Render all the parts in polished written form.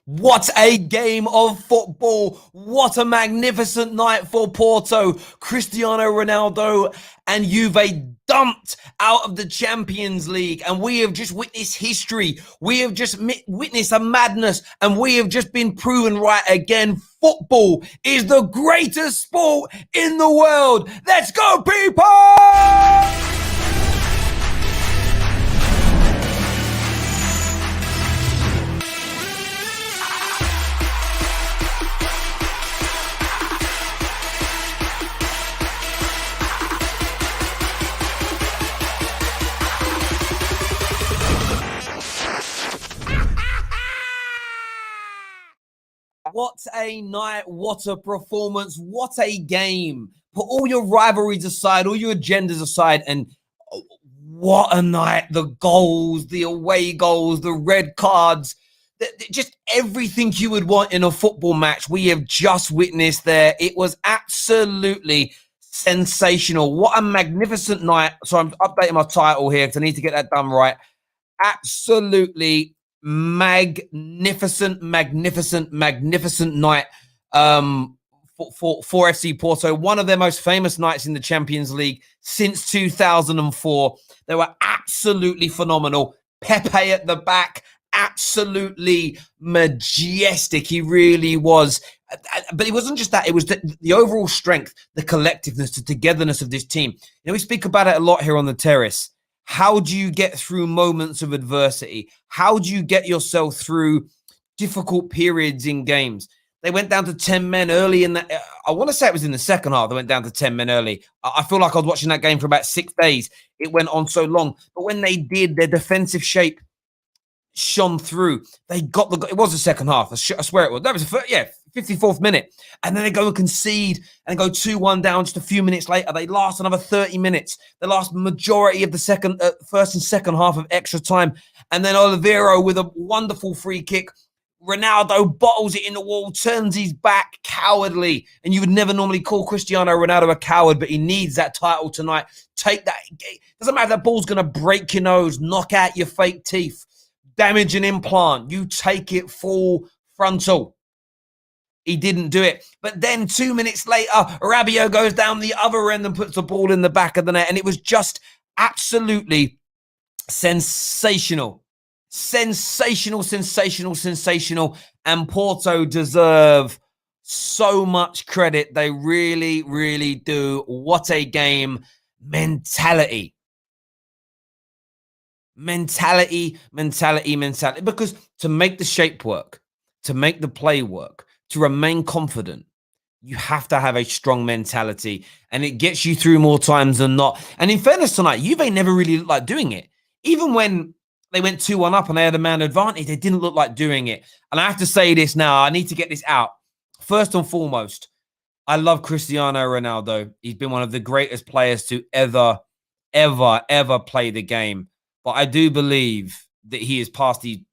What a game of football. What a magnificent night for Porto. Cristiano Ronaldo and Juve dumped out of the Champions League. And we have just witnessed history. We have just witnessed a madness. And we have just been proven right again. Football is the greatest sport in the world. Let's go, people! What a night, what a performance, what a game. Put all your rivalries aside, all your agendas aside, and what a night. The goals, the away goals, the red cards, just everything you would want in a football match we have just witnessed there. It was absolutely sensational. What a magnificent night. So I'm updating my title here because I need to get that done right. Absolutely magnificent night for FC Porto. One of their most famous nights in the Champions League since 2004. They were absolutely phenomenal. Pepe at the back, absolutely majestic. He really was. But it wasn't just that. It was the overall strength, the collectiveness, the togetherness of this team. We speak about it a lot here on the terrace. How do you get through moments of adversity? How do you get yourself through difficult periods in games? They went down to 10 men early in that. I want to say it was in the second half. They went down to 10 men early. I feel like I was watching that game for about 6 days. It went on so long. But when they did, their defensive shape shone through. They got the. It was the second half. I swear it was. That was 54th minute. And then they go and concede and go 2-1 down just a few minutes later. They last another 30 minutes. They last majority of the first and second half of extra time. And then Oliveira with a wonderful free kick. Ronaldo bottles it in the wall, turns his back, cowardly. And you would never normally call Cristiano Ronaldo a coward, but he needs that title tonight. Take that. It doesn't matter if that ball's going to break your nose, knock out your fake teeth, damage an implant. You take it full frontal. He didn't do it. But then 2 minutes later, Rabiot goes down the other end and puts the ball in the back of the net. And it was just absolutely sensational. Sensational. And Porto deserve so much credit. They really, really do. What a game. Mentality. Because to make the shape work, to make the play work, to remain confident, you have to have a strong mentality, and it gets you through more times than not. And in fairness tonight, Juve never really looked like doing it. Even when they went 2-1 up and they had a man advantage, they didn't look like doing it. And I have to say this now. I need to get this out. First and foremost, I love Cristiano Ronaldo. He's been one of the greatest players to ever play the game. But I do believe that he is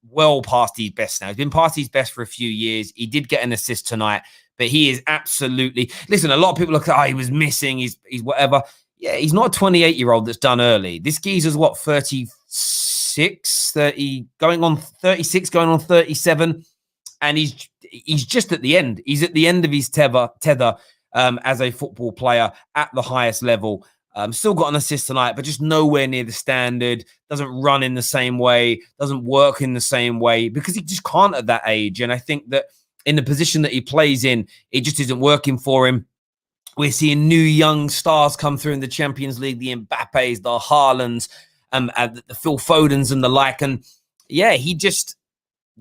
well past his best now. He's been past his best for a few years. He did get an assist tonight, but he is absolutely... Listen, a lot of people look at, he was missing, he's whatever. Yeah, he's not a 28-year-old that's done early. This geezer's, 36, 30, going on 36, going on 37, and he's just at the end. He's at the end of his tether as a football player at the highest level. Still got an assist tonight, but just nowhere near the standard. Doesn't run in the same way. Doesn't work in the same way because he just can't at that age. And I think that in the position that he plays in, it just isn't working for him. We're seeing new young stars come through in the Champions League, the Mbappes, the Haalands, the Phil Fodens and the like. And yeah, he just,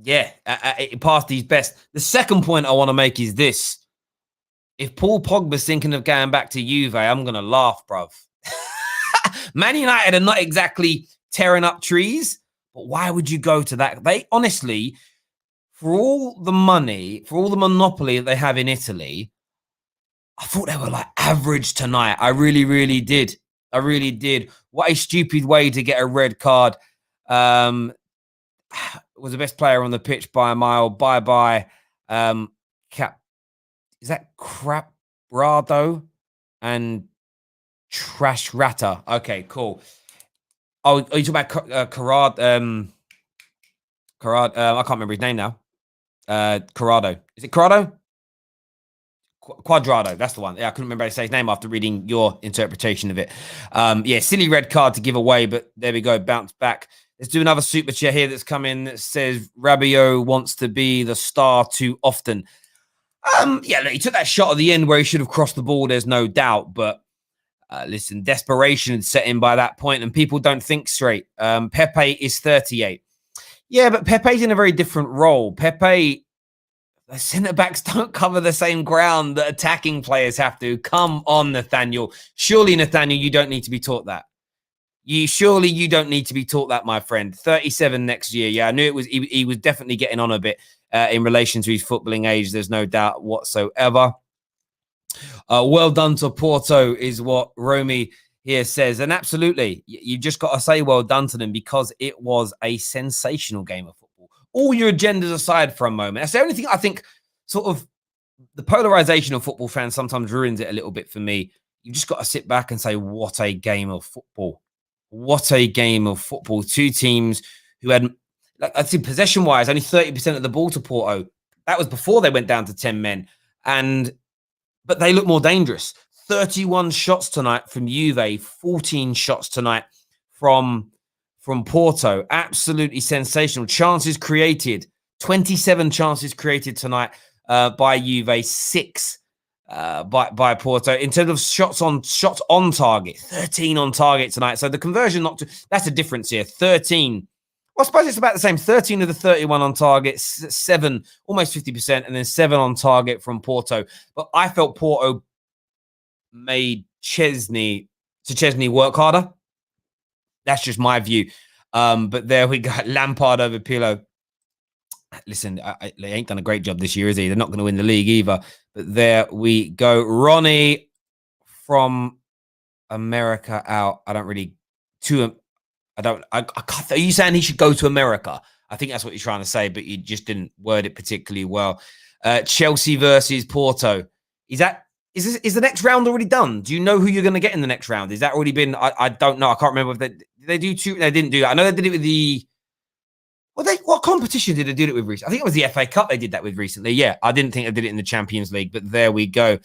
it passed his best. The second point I want to make is this. If Paul Pogba's thinking of going back to Juve, I'm going to laugh, bruv. Man United are not exactly tearing up trees, but why would you go to that? They honestly, for all the money, for all the monopoly that they have in Italy, I thought they were like average tonight. I really, really did. What a stupid way to get a red card. Was the best player on the pitch by a mile. Bye. Is that Craprado and Trash Ratter? Okay, cool. Oh, are you talking about Carrad? I can't remember his name now. Corrado. Is it Corrado? Quadrado, that's the one. Yeah, I couldn't remember how to say his name after reading your interpretation of it. Yeah, silly red card to give away, but there we go, bounce back. Let's do another super chat here that's come in that says Rabiot wants to be the star too often. Yeah, look, he took that shot at the end where he should have crossed the ball, there's no doubt, but listen, desperation had set in by that point, and people don't think straight. Pepe is 38. Yeah, but Pepe's in a very different role. Pepe, the centre backs don't cover the same ground that attacking players have to. Come on, Nathaniel. Surely, Nathaniel, you don't need to be taught that. You don't need to be taught that, my friend. 37 next year. Yeah, I knew it was. He was definitely getting on a bit in relation to his footballing age. There's no doubt whatsoever. Well done to Porto is what Romy here says, and absolutely, you've just got to say well done to them because it was a sensational game of football. All your agendas aside for a moment. That's the only thing I think sort of the polarization of football fans sometimes ruins it a little bit for me. You've just got to sit back and say, what a game of football. What a game of football. Two teams who had, like, I'd say possession-wise, only 30% of the ball to Porto. That was before they went down to 10 men. But they look more dangerous. 31 shots tonight from Juve, 14 shots tonight from Porto. Absolutely sensational. Chances created, 27 chances created tonight by Juve, 6 by Porto. In terms of shots on target, 13 on target tonight. So the conversion, that's a difference here. 13. Well, I suppose it's about the same. 13 of the 31 on target, 7, almost 50%, and then 7 on target from Porto. But I felt Porto made Chesney work harder. That's just my view. But there we got Lampard over Pirlo. Listen, they ain't done a great job this year, is he? They're not going to win the league either. But there we go. Ronnie from America out. Are you saying he should go to America? I think that's what you're trying to say, but you just didn't word it particularly well. Chelsea versus Porto. Is the next round already done? Do you know who you're going to get in the next round? Is that already been? I don't know. I can't remember if they do two. They didn't do that. I know they did it with the. What competition did they do it with recently? I think it was the FA Cup they did that with recently. Yeah, I didn't think they did it in the Champions League, but there we go.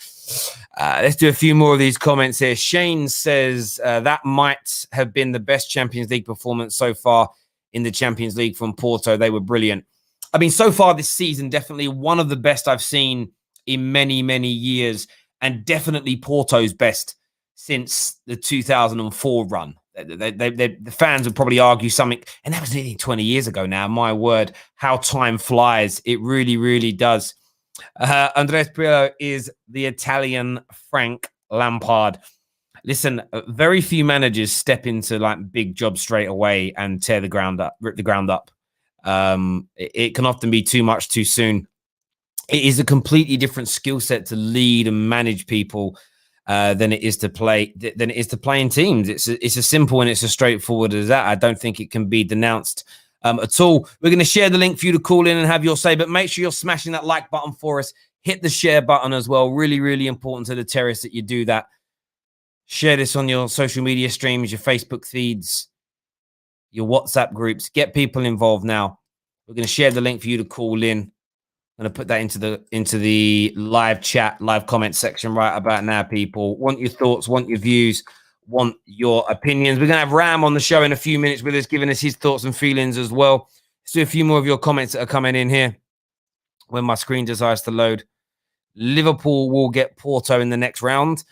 Let's do a few more of these comments here. Shane says that might have been the best Champions League performance so far in the Champions League from Porto. They were brilliant. I mean, so far this season, definitely one of the best I've seen in many, many years, and definitely Porto's best since the 2004 run. The fans would probably argue something, and that was nearly 20 years ago now. My word, how time flies. It really, really does. Andres Pirlo is the Italian Frank Lampard. Listen, very few managers step into like big jobs straight away and rip the ground up. It can often be too much too soon. It is a completely different skill set to lead and manage people than it is to play in teams. It's as simple and it's as straightforward as that. I don't think it can be denounced at all. We're going to share the link for you to call in and have your say, but make sure you're smashing that like button for us. Hit the share button as well. Really, really important to the terrace that you do that. Share this on your social media streams, your Facebook feeds, your WhatsApp groups. Get people involved now. We're going to share the link for you to call in. I'm going to put that into the live chat, live comment section right about now, people. Want your thoughts, want your views, want your opinions. We're going to have Ram on the show in a few minutes with us, giving us his thoughts and feelings as well. Let's do a few more of your comments that are coming in here when my screen decides to load. Liverpool will get Porto in the next round.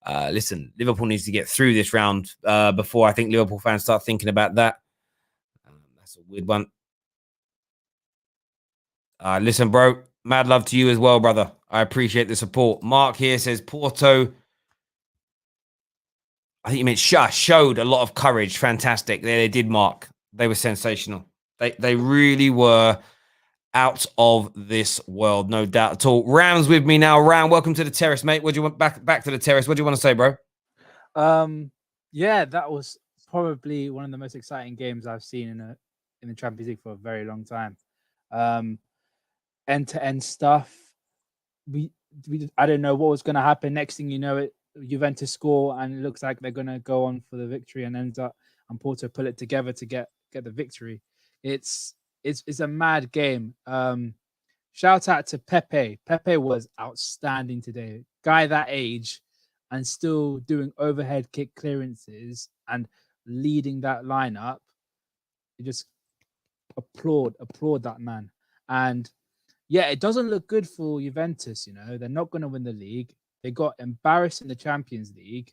Listen, Liverpool needs to get through this round before I think Liverpool fans start thinking about that. That's a weird one. Listen, bro, mad love to you as well, brother. I appreciate the support. Mark here says Porto, I think you meant showed a lot of courage. Fantastic. They did, Mark. They were sensational. They really were out of this world, no doubt at all. Ram's with me now. Ram, welcome to the terrace, mate. What do you want back to the terrace? What do you want to say, bro? Yeah, that was probably one of the most exciting games I've seen in the Champions League for a very long time. End-to-end stuff. I don't know what was going to happen. Next thing you know, Juventus score, and it looks like they're going to go on for the victory, and Porto pull it together to get the victory. It's a mad game. shout out to Pepe. Pepe was outstanding today. Guy that age and still doing overhead kick clearances and leading that lineup. You just applaud that man. And yeah, it doesn't look good for Juventus. You know, they're not going to win the league. They got embarrassed in the Champions League.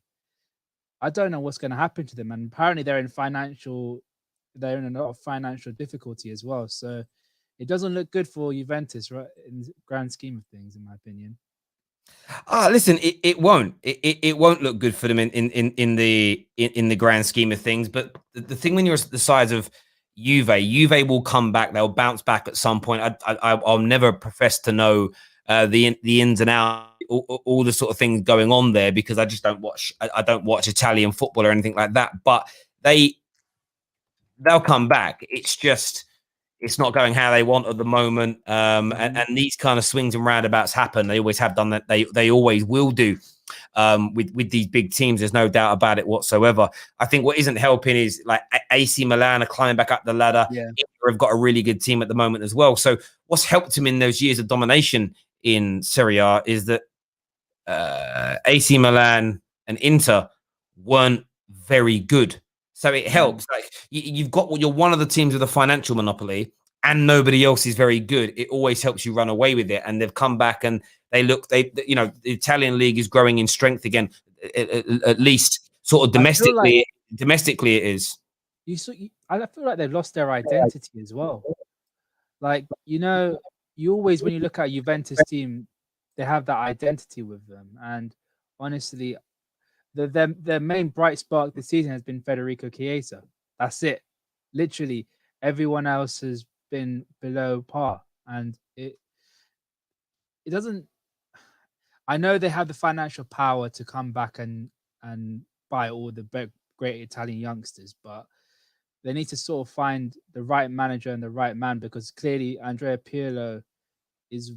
I don't know what's going to happen to them. And apparently they're in a lot of financial difficulty as well. So it doesn't look good for Juventus, right? In the grand scheme of things, in my opinion. Listen, it won't. It won't look good for them in the grand scheme of things. But the thing when you're the size of Juve will come back. They'll bounce back at some point. I'll never profess to know the ins and outs, all the sort of things going on there, because I just don't watch. I don't watch Italian football or anything like that. But they'll come back. It's just it's not going how they want at the moment. And these kind of swings and roundabouts happen. They always have done that. They always will do with these big teams. There's no doubt about it whatsoever. I think what isn't helping is like AC Milan are climbing back up the ladder. Yeah. Inter have got a really good team at the moment as well. So what's helped him in those years of domination in Serie A is that AC Milan and Inter weren't very good. So it helps. Like you've got you're one of the teams with a financial monopoly, and nobody else is very good. It always helps you run away with it. And they've come back and the Italian league is growing in strength again. At least sort of domestically, domestically it is. I feel like they've lost their identity as well. Like you always when you look at a Juventus team, they have that identity with them. And honestly, their main bright spark this season has been Federico Chiesa. That's it. Literally, everyone else has been below par, and it doesn't. I know they have the financial power to come back and buy all the great Italian youngsters, but they need to sort of find the right manager and the right man, because clearly Andrea Pirlo is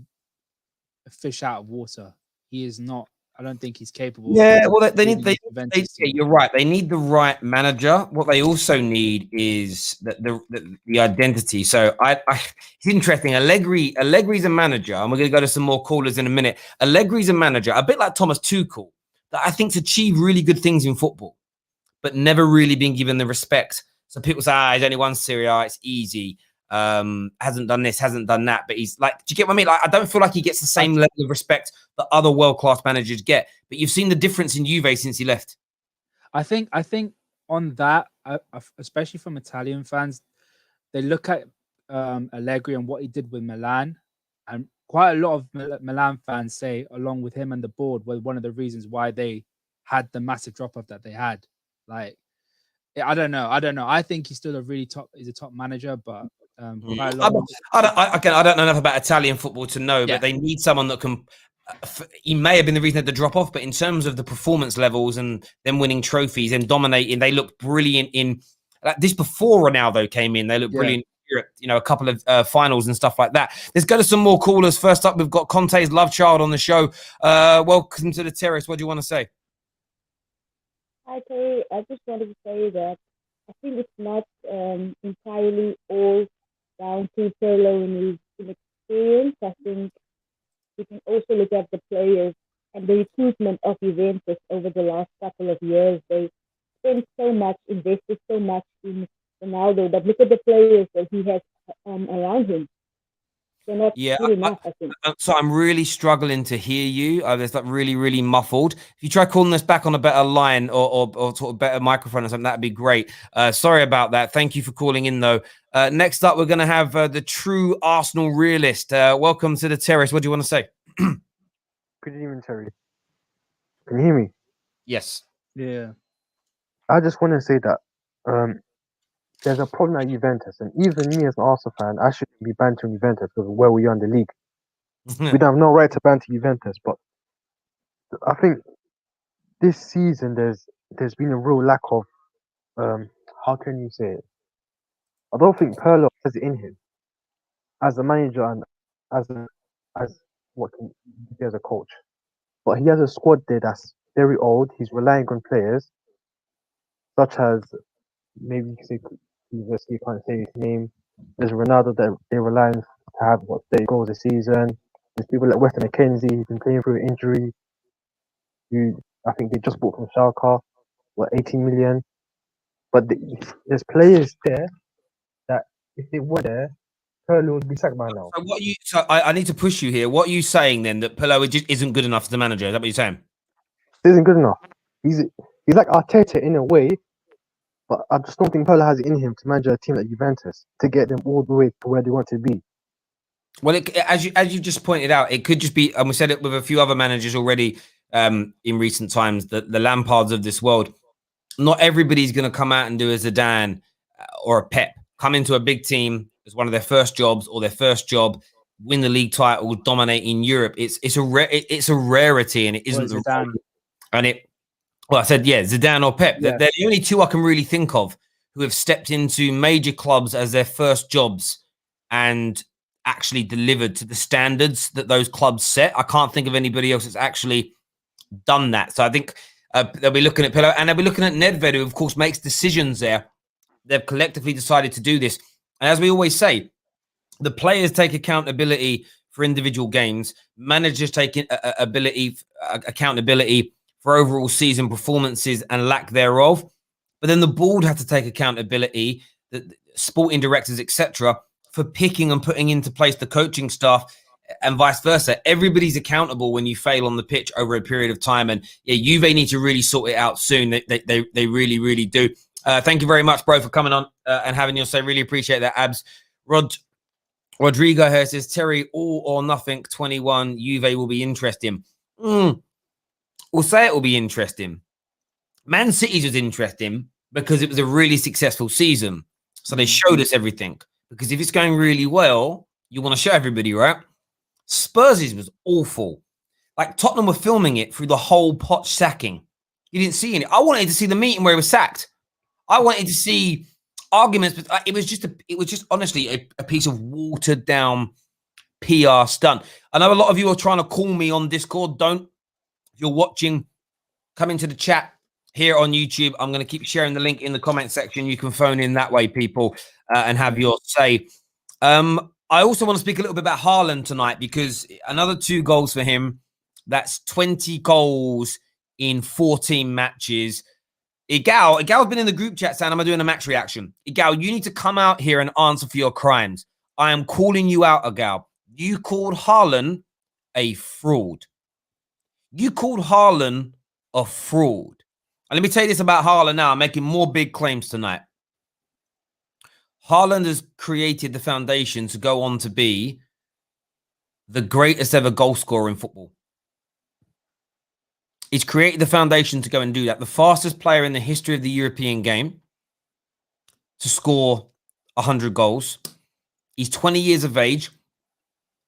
a fish out of water. He is not. I don't think he's capable. Yeah, well, you're right. They need the right manager. What they also need is the identity. So it's interesting. Allegri's a manager, and we're going to go to some more callers in a minute. Allegri's a manager, a bit like Thomas Tuchel, that I think's achieved really good things in football, but never really been given the respect. So people say, he's only won Serie A, it's easy. Hasn't done this, hasn't done that, but he's like, do you get what I mean? Like, I don't feel like he gets the same level of respect that other world-class managers get. But you've seen the difference in Juve since he left. I think on that, especially from Italian fans, they look at Allegri and what he did with Milan, and quite a lot of Milan fans say, along with him and the board, were one of the reasons why they had the massive drop-off that they had. Like, I don't know. I think he's still he's a top manager, but I don't know enough about Italian football to know, but they need someone that can. He may have been the reason at the drop off, but in terms of the performance levels and them winning trophies and dominating, they look brilliant in like this. Before Ronaldo came in, they looked brilliant. Europe, a couple of finals and stuff like that. Let's go to some more callers. First up, we've got Conte's love child on the show. Welcome to the terrace. What do you want to say? Hi, Terry. I just wanted to say that I think it's not entirely all down to Pirlo and his experience. I think we can also look at the players and the recruitment of Juventus over the last couple of years. They spent so much, invested so much in Ronaldo, but look at the players that he has around him. They're not good enough, I think. So I'm really struggling to hear you. There's like really, really muffled. If you try calling us back on a better line or sort of better microphone or something, that'd be great. Sorry about that. Thank you for calling in, though. Next up, we're going to have the true Arsenal realist. Welcome to the terrace. What do you want to say? Good evening, Terry. Can you hear me? Yes. Yeah. I just want to say that there's a problem at Juventus, and even me as an Arsenal fan, I shouldn't be bantering Juventus because of where we are in the league. We don't have no right to banter Juventus, but I think this season there's been a real lack of how can you say it? I don't think Pirlo has it in him as a manager and as a coach, but he has a squad there that's very old. He's relying on players such as maybe you can say you can't say his name. There's Ronaldo that they rely on to have 30 goals a season. There's people like Weston McKenzie who's been playing through injury. Who I think they just bought from Schalke, 18 million. But there's players there that if they were there, Pirlo would be sacked by now. So I need to push you here. What are you saying then, that Pirlo just isn't good enough as the manager? Is that what you're saying? He isn't good enough. He's like Arteta in a way, but I just don't think Pirlo has it in him to manage a team like Juventus to get them all the way to where they want to be. Well, as you just pointed out, it could just be, and we said it with a few other managers already in recent times, the Lampards of this world. Not everybody's going to come out and do a Zidane or a Pep. Come into a big team as one of their first jobs or their first job, win the league title, dominate in Europe. It's a rarity, and it isn't the Zidane. And it. Well, I said Zidane or Pep. Yeah. They're the only two I can really think of who have stepped into major clubs as their first jobs and actually delivered to the standards that those clubs set. I can't think of anybody else that's actually done that. So I think they'll be looking at Pirlo, and they'll be looking at Nedved, who of course makes decisions there. They've collectively decided to do this. And as we always say, the players take accountability for individual games. Managers take accountability for overall season performances and lack thereof. But then the board have to take accountability, the sporting directors, etc., for picking and putting into place the coaching staff, and vice versa. Everybody's accountable when you fail on the pitch over a period of time. And Juve need to really sort it out soon. They really, really do. Thank you very much, bro, for coming on and having your say. Really appreciate that, Abs. Rodrigo here says, Terry, all or nothing 21, Juve will be interesting. We'll say it will be interesting. Man City's was interesting because it was a really successful season. So they showed us everything. Because if it's going really well, you want to show everybody, right? Spurs' was awful. Like Tottenham were filming it through the whole Poch sacking. You didn't see any. I wanted to see the meeting where he was sacked. I wanted to see arguments, but it was just honestly a piece of watered down PR stunt. I know a lot of you are trying to call me on Discord. Don't. If you're watching, come into the chat here on YouTube. I'm going to keep sharing the link in the comment section. You can phone in that way, people, and have your say. I also want to speak a little bit about Haaland tonight, because another 2 goals for him. That's 20 goals in 14 matches. Igal's been in the group chat saying, I'm doing a match reaction. Igal, you need to come out here and answer for your crimes. I am calling you out, Igal. You called Haaland a fraud. You called Haaland a fraud. And let me tell you this about Haaland now. I'm making more big claims tonight. Haaland has created the foundation to go on to be the greatest ever goal scorer in football. He's created the foundation to go and do that. The fastest player in the history of the European game to score 100 goals. He's 20 years of age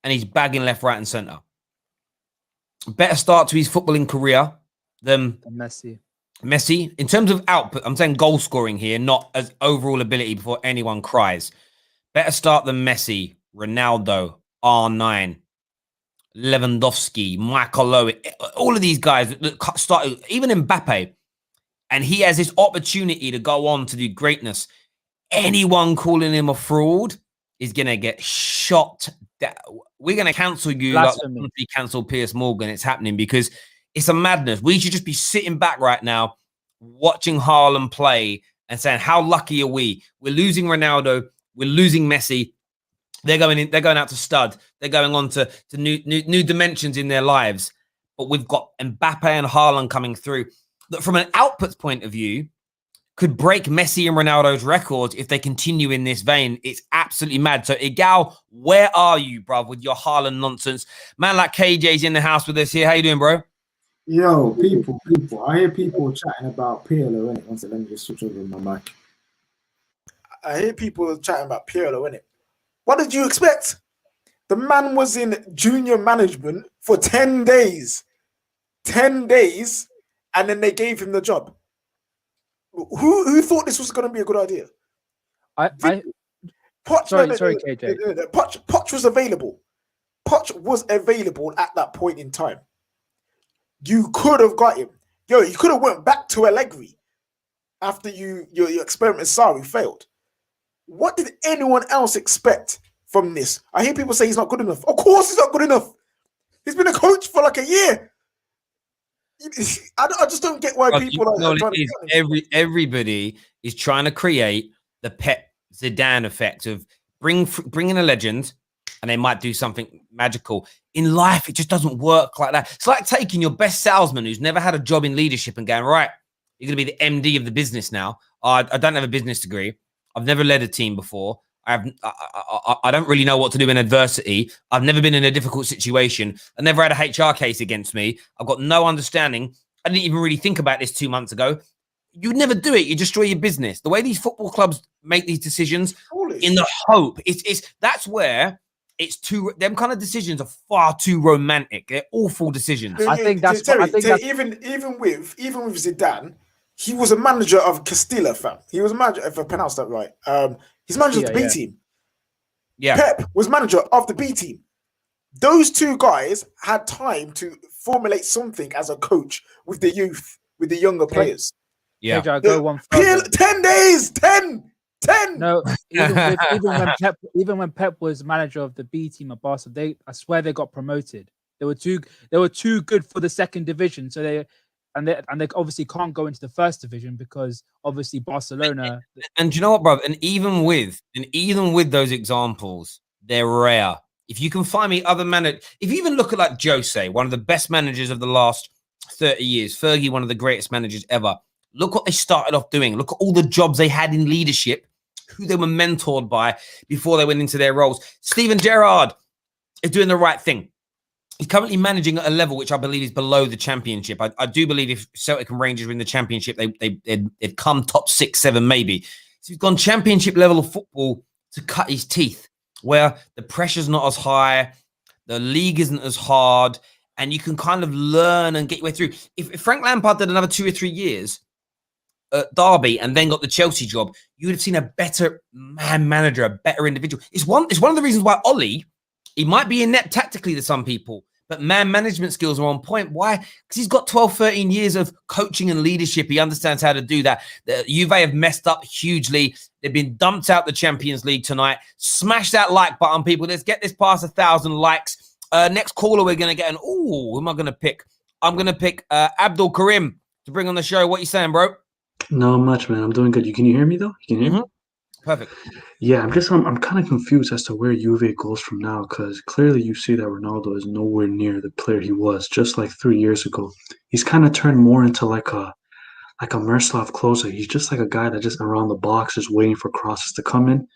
and he's bagging left, right and centre. Better start to his footballing career than Messi. In terms of output, I'm saying goal scoring here, not as overall ability before anyone cries. Better start than Messi, Ronaldo, R9, Lewandowski, Michael Owen, all of these guys that started, even Mbappe. And he has this opportunity to go on to do greatness. Anyone calling him a fraud is going to get shot down. We're going to cancel you like we cancelled Piers Morgan. It's happening because it's a madness. We should just be sitting back right now, watching Haaland play and saying, how lucky are we? We're losing Ronaldo. We're losing Messi. They're going out to stud. They're going on to new dimensions in their lives. But we've got Mbappe and Haaland coming through that from an output point of view could break Messi and Ronaldo's records if they continue in this vein. It's absolutely mad. So, Igal, where are you, bruv, with your Haaland nonsense? Man like KJ's in the house with us here. How you doing, bro? Yo, people. I hear people chatting about Pirlo, innit? One second, let me just switch over my mic. I hear people chatting about Pirlo, innit? What did you expect? The man was in junior management for 10 days. 10 days, and then they gave him the job. Who thought this was going to be a good idea? Poch, sorry, KJ. Poch was available. Poch was available at that point in time. You could have got him. Yo, you could have went back to Allegri after your experiment with Sarri failed. What did anyone else expect from this. I hear people say he's not good enough. Of course he's not good enough. He's been a coach for like a year. I just don't get why people are trying to... Everybody is trying to create the Pep Zidane effect of bring in a legend and they might do something magical. In life, it just doesn't work like that. It's like taking your best salesman who's never had a job in leadership and going, right, you're going to be the MD of the business now. I don't have a business degree. I've never led a team before. I don't really know what to do in adversity. I've never been in a difficult situation. I never had a HR case against me. I've got no understanding. I didn't even really think about this 2 months ago. You'd never do it. You destroy your business. The way these football clubs make these decisions in the hope, that's where it's them kind of decisions are far too romantic. They're awful decisions. I think that's even with Zidane, he was a manager of Castilla, fam. He was a manager, if I pronounced that right. He's manager of the B team. Yeah. Pep was manager of the B team. Those two guys had time to formulate something as a coach with the youth, with the younger players. Yeah. Pedro, go one further. 10 days, 10. No, even when Pep was manager of the B team at Barcelona, I swear they got promoted. They were too good for the second division, so they obviously can't go into the first division because obviously Barcelona. And do you know what, bro? And even with those examples, they're rare. If you can find me other managers, if you even look at like Jose, one of the best managers of the last 30 years, Fergie, one of the greatest managers ever. Look what they started off doing. Look at all the jobs they had in leadership, who they were mentored by before they went into their roles. Steven Gerrard is doing the right thing. He's currently managing at a level which I believe is below the championship. I do believe if Celtic and Rangers were in the championship, they'd come top 6, 7 maybe. So he's gone championship level of football to cut his teeth, where the pressure's not as high, the league isn't as hard, and you can kind of learn and get your way through. If Frank Lampard did another 2 or 3 years at Derby and then got the Chelsea job, you would have seen a better manager, a better individual. It's one of the reasons why Ollie, he might be inept tactically to some people, but man management skills are on point. Why? Because he's got 12, 13 years of coaching and leadership. He understands how to do that. The Juve have messed up hugely. They've been dumped out the Champions League tonight. Smash that like button, people. Let's get this past 1,000 likes. Next caller, we're going to get who am I going to pick? I'm going to pick Abdul Karim to bring on the show. What you saying, bro? Not much, man. I'm doing good. Can you hear me, though? You can hear me? Perfect. Yeah, I'm kind of confused as to where Juve goes from now, because clearly you see that Ronaldo is nowhere near the player he was just like 3 years ago. He's kind of turned more into like a Miroslav Klose. He's just like a guy that just around the box, just waiting for crosses to come in.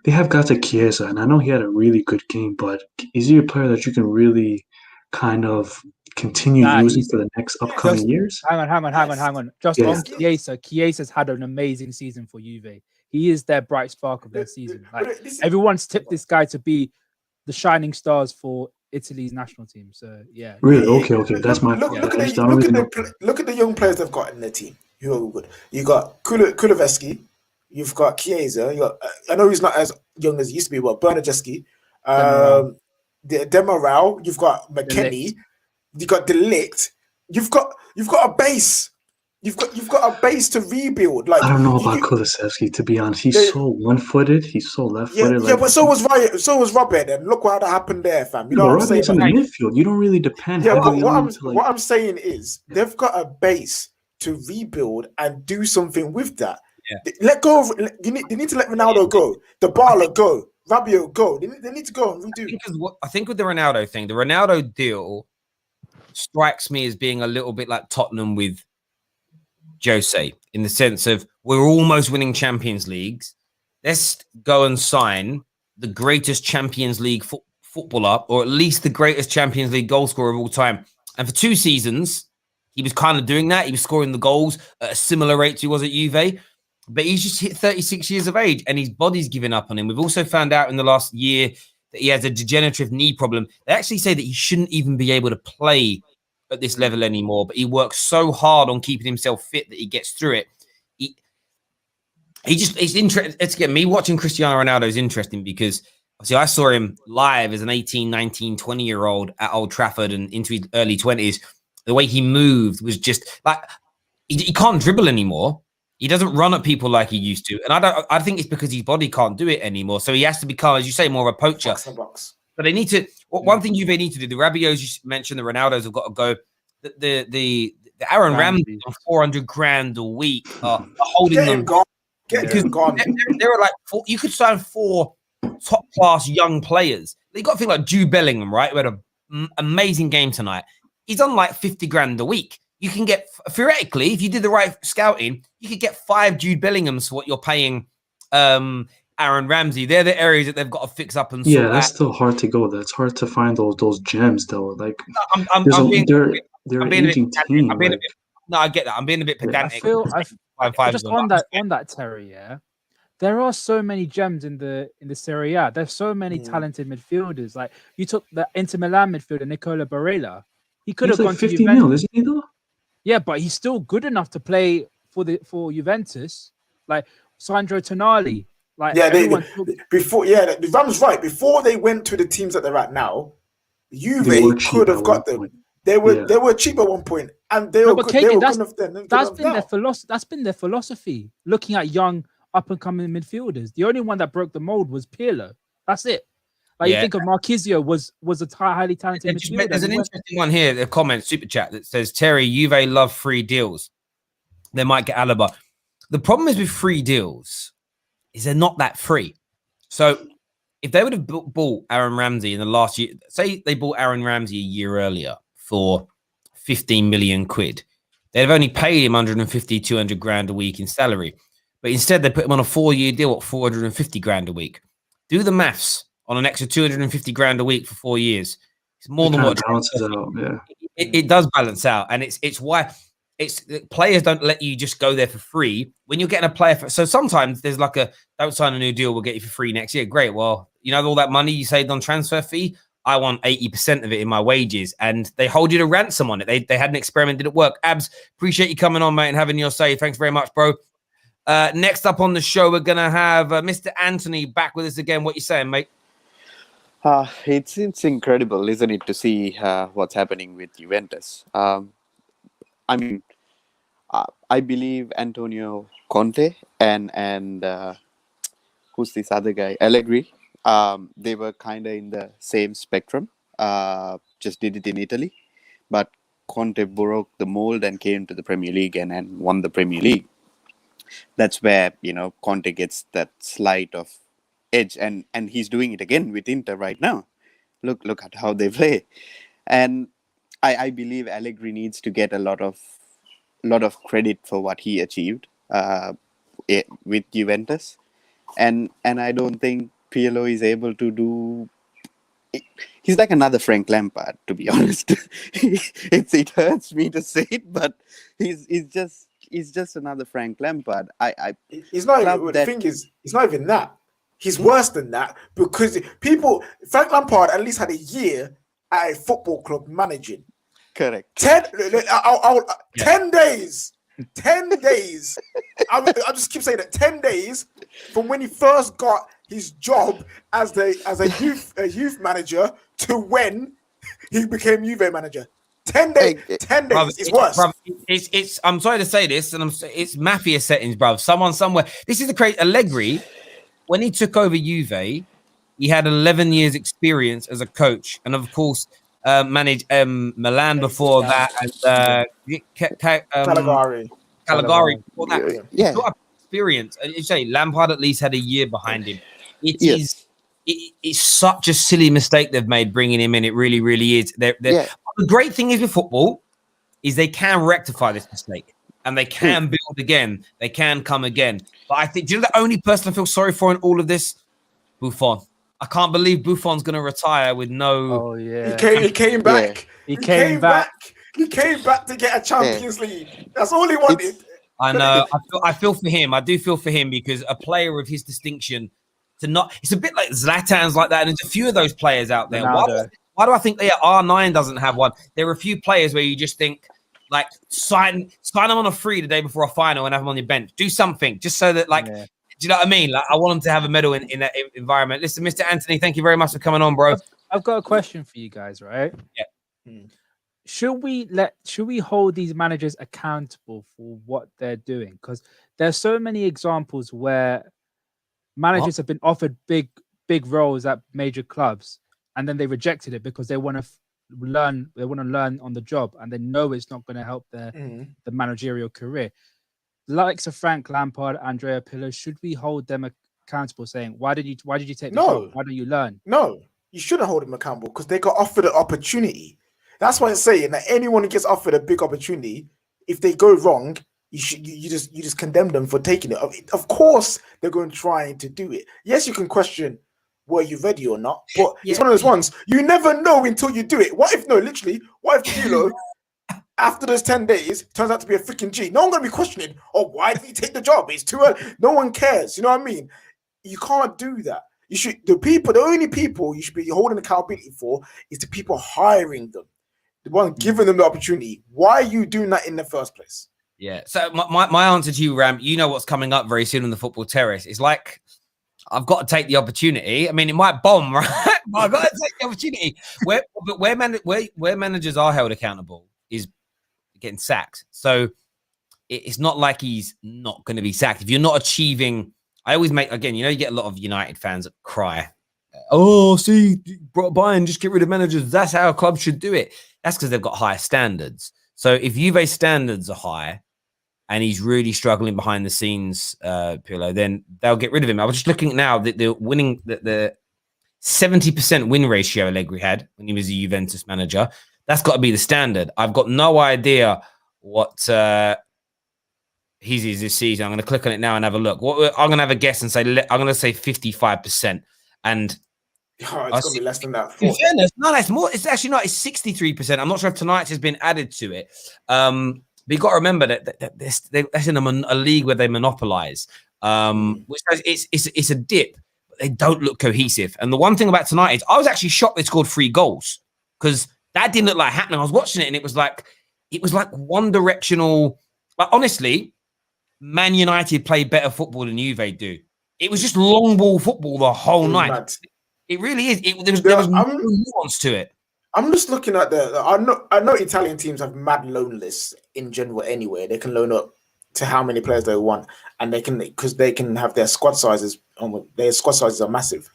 They have guys like Chiesa, and I know he had a really good game, but is he a player that you can really kind of continue using for the next upcoming years? Hang on. Just on Chiesa. Chiesa's had an amazing season for Juve. He is their bright spark of their season. Like, everyone's tipped this guy to be the shining stars for Italy's national team. So yeah. Really? Okay. That's my look at the young players they've got in their team. Who are good? You got Kuleveski, you've got Chiesa, I know he's not as young as he used to be, but Bernardeschi, Demiral, you've got McKennie. You got Delict. You've got a base. You've got a base to rebuild. Like, I don't know about Kulusevski, to be honest. He's so one-footed. He's so left-footed. Yeah, but so was Robert. And look what happened there, fam. You know what I'm saying? In the midfield. You don't really depend. Yeah, but what I'm saying is they've got a base to rebuild and do something with that. Yeah. Let go of. They need to let Ronaldo go. Dybala go. Rabiot go. They need to go and redo. I think with the Ronaldo thing, the Ronaldo deal strikes me as being a little bit like Tottenham with Jose, in the sense of we're almost winning Champions Leagues. Let's go and sign the greatest Champions League footballer, or at least the greatest Champions League goal scorer of all time. And for 2 seasons, he was kind of doing that. He was scoring the goals at a similar rate to he was at Juve. But he's just hit 36 years of age and his body's given up on him. We've also found out in the last year that he has a degenerative knee problem. They actually say that he shouldn't even be able to play at this level anymore, but he works so hard on keeping himself fit that he gets through it. It's interesting. It's again, me watching Cristiano Ronaldo is interesting because obviously I saw him live as an 18, 19, 20-year-old at Old Trafford and into his early 20s. The way he moved was just like, he can't dribble anymore, He doesn't run at people like he used to, and I think it's because his body can't do it anymore. So he has to become, as you say, more of a poacher. Box in the box. But they need to. One thing Juve need to do. The Rabios you mentioned, the Ronaldos have got to go. The Aaron Ramsey on 400 grand a week are holding Get them. him gone. Get Because him gone. there are like you could sign 4 top class young players. They got to think like Jude Bellingham, right? Who had an amazing game tonight. He's on like 50 grand a week. You can get, theoretically, if you did the right scouting, you could get 5 Jude Bellinghams for what you're paying Aaron Ramsey. They're the areas that they've got to fix up and sort that's out. still hard to go. That's hard to find those gems though. Like they're an aging team. No, I get that. I'm being a bit pedantic. Just on that, Terry. Yeah, there are so many gems in the Serie A. There's so many talented midfielders. Like you took the Inter Milan midfielder Nicola Barella. He could have gone 50 to Juventus. mil, isn't he though? Yeah, but he's still good enough to play for Juventus. Like Sandro Tonali. Like before. Yeah, Ram's right. Before they went to the teams that they're at now, Juve could have got them. They were cheap at one point, and they were good enough then. That's been their philosophy. Looking at young up and coming midfielders. The only one that broke the mold was Pirlo. That's it. Like you think of Marquisio was a highly talented midfielder. There's an interesting one here, a comment, super chat that says, Terry, Juve love free deals. They might get Alaba. The problem is with free deals is they're not that free. So if they would have bought Aaron Ramsey in the last year, say they bought Aaron Ramsey a year earlier for 15 million quid, they'd have only paid him 150, 200 grand a week in salary. But instead they put him on a 4-year deal at 450 grand a week. Do the maths. On an extra 250 grand a week for 4 years. It's more than what balances out. Yeah, it does balance out, and it's why players don't let you just go there for free when you're getting a player. So sometimes there's like don't sign a new deal, we'll get you for free next year. Great. Well, you know all that money you saved on transfer fee. I want 80% of it in my wages, and they hold you to ransom on it. They had an experiment, did it work? Abs, appreciate you coming on, mate, and having your say. Thanks very much, bro. Next up on the show, we're gonna have Mr. Anthony back with us again. What you saying, mate? It's incredible, isn't it, to see what's happening with Juventus. I mean, I believe Antonio Conte and who's this other guy, Allegri. They were kind of in the same spectrum. Just did it in Italy, but Conte broke the mold and came to the Premier League and won the Premier League. That's where Conte gets that slight of edge, and he's doing it again with Inter right now. Look at how they play, and I believe Allegri needs to get a lot of credit for what he achieved with Juventus, and I don't think Pirlo is able to do. He's like another Frank Lampard, to be honest. It hurts me to say it, but he's just another Frank Lampard. He's not even. The thing is, he's not even that. He's worse than that because Frank Lampard at least had a year at a football club managing. Correct. 10 days. 10 days. I just keep saying that 10 days from when he first got his job as a youth manager to when he became Juve manager. 10 days. 10 days. Bruv, it's worse. Bruv, it's. I'm sorry to say this, and it's mafia settings, bruv. Someone somewhere. This is the crazy Allegri. When he took over Juve, he had 11 years experience as a coach, and of course, managed Milan before that, and Caligari before that. Yeah. He's got experience. And you say Lampard at least had a year behind him. It's such a silly mistake they've made bringing him in. It really, really is. The great thing is with football is they can rectify this mistake. And they can build again. They can come again. But I think, do you know the only person I feel sorry for in all of this? Buffon. I can't believe Buffon's going to retire with no... Oh, yeah. He came back. He came back. He came back to get a Champions League. That's all he wanted. I know. I feel for him. I do feel for him because a player of his distinction to not... It's a bit like Zlatan's like that. And there's a few of those players out there. Why do I think R9 doesn't have one? There are a few players where you just think, like, sign them on a free the day before a final and have them on your bench. Do something just so that, like, do you know what I mean? Like, I want them to have a medal in that environment. Listen, Mr. Anthony, thank you very much for coming on, bro. I've got a question for you guys, right? Yeah. should we hold these managers accountable for what they're doing? Because there's so many examples where managers have been offered big roles at major clubs, and then they rejected it because they want to learn. They want to learn on the job, and they know it's not going to help their the managerial career. The likes of Frank Lampard, Andrea Pirlo, should we hold them accountable, saying, why did you take the job? Why don't you learn? No, you shouldn't hold them accountable because they got offered an opportunity. That's why I'm saying that anyone who gets offered a big opportunity, if they go wrong, you just condemn them for taking it. Of course, they're going to try to do it. Yes, you can question, were you ready or not? But it's one of those ones you never know until you do it. What if Pirlo, after those 10 days, turns out to be a freaking G? No one's going to be questioning, oh, why did he take the job? It's too early. No one cares. You know what I mean? You can't do that. The only people you should be holding accountability for is the people hiring them, the one giving them the opportunity. Why are you doing that in the first place? Yeah. So my answer to you, Ram, you know what's coming up very soon on the football terrace. It's like, I've got to take the opportunity. I mean, it might bomb, right? But I've got to take the opportunity. Where managers are held accountable is getting sacked. So it's not like he's not going to be sacked. If you're not achieving, I always make, again, you get a lot of United fans that cry. Oh, see, Bayern, just get rid of managers. That's how a club should do it. That's because they've got higher standards. So if Juve's standards are high and he's really struggling behind the scenes, Pirlo, then they'll get rid of him. I was just looking now that the 70% win ratio Allegri had when he was a Juventus manager. That's got to be the standard. I've got no idea what his is this season. I'm going to click on it now and have a look. I'm going to have a guess and say, I'm going to say 55%. And it's going to be less than that. In fairness, no, it's more. It's actually not. It's 63%. I'm not sure if tonight's has been added to it. But you've got to remember that that's in a league where they monopolize. Which it's a dip. But they don't look cohesive. And the one thing about tonight is I was actually shocked they scored 3 goals because that didn't look like happening. I was watching it and it was like one directional. Like honestly, Man United play better football than Juve do. It was just long ball football the whole night. Mad. It really is. There was no nuance to it. I'm just looking at I know Italian teams have mad loan lists in general anyway. They can loan up to how many players they want, and they can have their squad sizes. Their squad sizes are massive.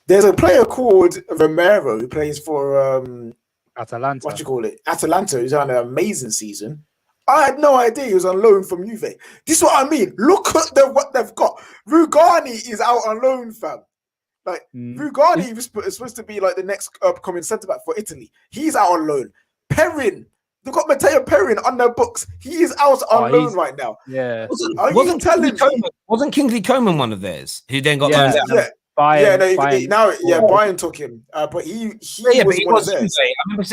There's a player called Romero who plays for Atalanta. What you call it? Atalanta, who's on an amazing season. I had no idea he was on loan from Juve. This is what I mean. Look at what they've got. Rugani is out on loan, fam. Like Rugani is supposed to be like the next upcoming centre back for Italy. He's out on loan. Perrin, they've got Matteo Perrin on their books. He is out on loan right now. Yeah. Wasn't Kingsley Coman one of theirs who then got loaned out? Yeah. Bayern took him. But he was one of theirs.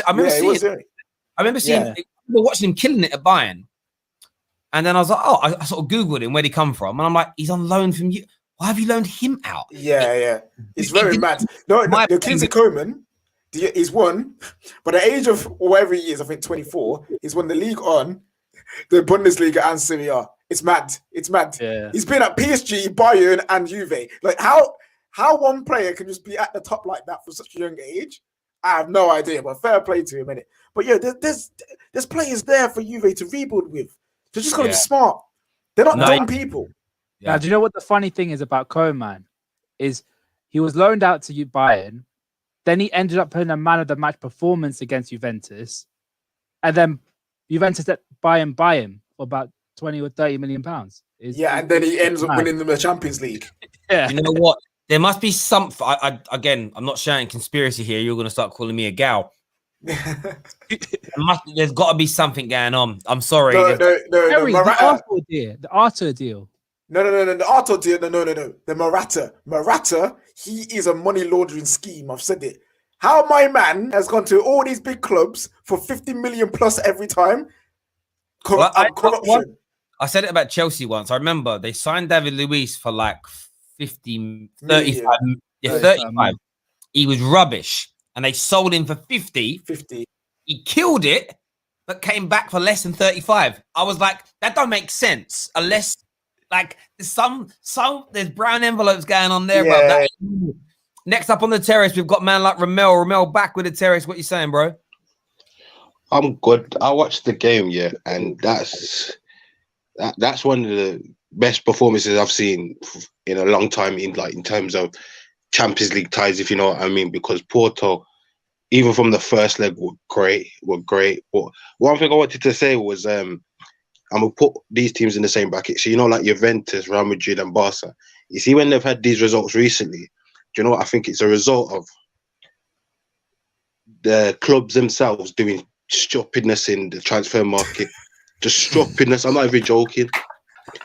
I remember seeing watching him killing it at Bayern. And then I was like, I sort of Googled him, where'd he come from? And I'm like, he's on loan from you. Why have you loaned him out? Yeah. It's very mad. No, Kingsley Coman, he's won, by the age of whatever he is, I think 24, he's won the league on the Bundesliga and Serie A. It's mad. Yeah. He's been at PSG, Bayern, and Juve. Like, how one player can just be at the top like that for such a young age? I have no idea, but fair play to him, innit? But yeah, there's players there for Juve to rebuild with. They're just got to be smart. They're not dumb people. Yeah. Now, do you know what the funny thing is about Koeman? Is he was loaned out to Bayern, then he ended up putting a man of the match performance against Juventus, and then Juventus let Bayern buy him for about 20 or 30 million pounds. And then he ends up winning them the Champions League. Yeah. You know what? There must be something. Again, I'm not shouting conspiracy here. You're going to start calling me a gal. There's got to be something going on. I'm sorry. No. The Arthur deal. No. The Arthur deal. No. The Morata, he is a money laundering scheme. I've said it. How my man has gone to all these big clubs for 50 million plus every time. Corruption. I said it about Chelsea once. I remember they signed David Luiz for like 35. Yeah, 35. He was rubbish. And they sold him for 50. He killed it, but came back for less than 35. I was like, that don't make sense. Unless, like, there's brown envelopes going on there, bro. Next up on the terrace, we've got man like Ramel back with the terrace. What you saying, bro? I'm good. I watched the game, yeah, and that's one of the best performances I've seen in a long time in terms of Champions League ties, if you know what I mean. Because Porto, even from the first leg, were great. But one thing I wanted to say was, I'm gonna put these teams in the same bracket. So like Juventus, Real Madrid, and Barca. You see, when they've had these results recently, do you know what I think? It's a result of the clubs themselves doing stupidness in the transfer market. Just stupidness. I'm not even joking.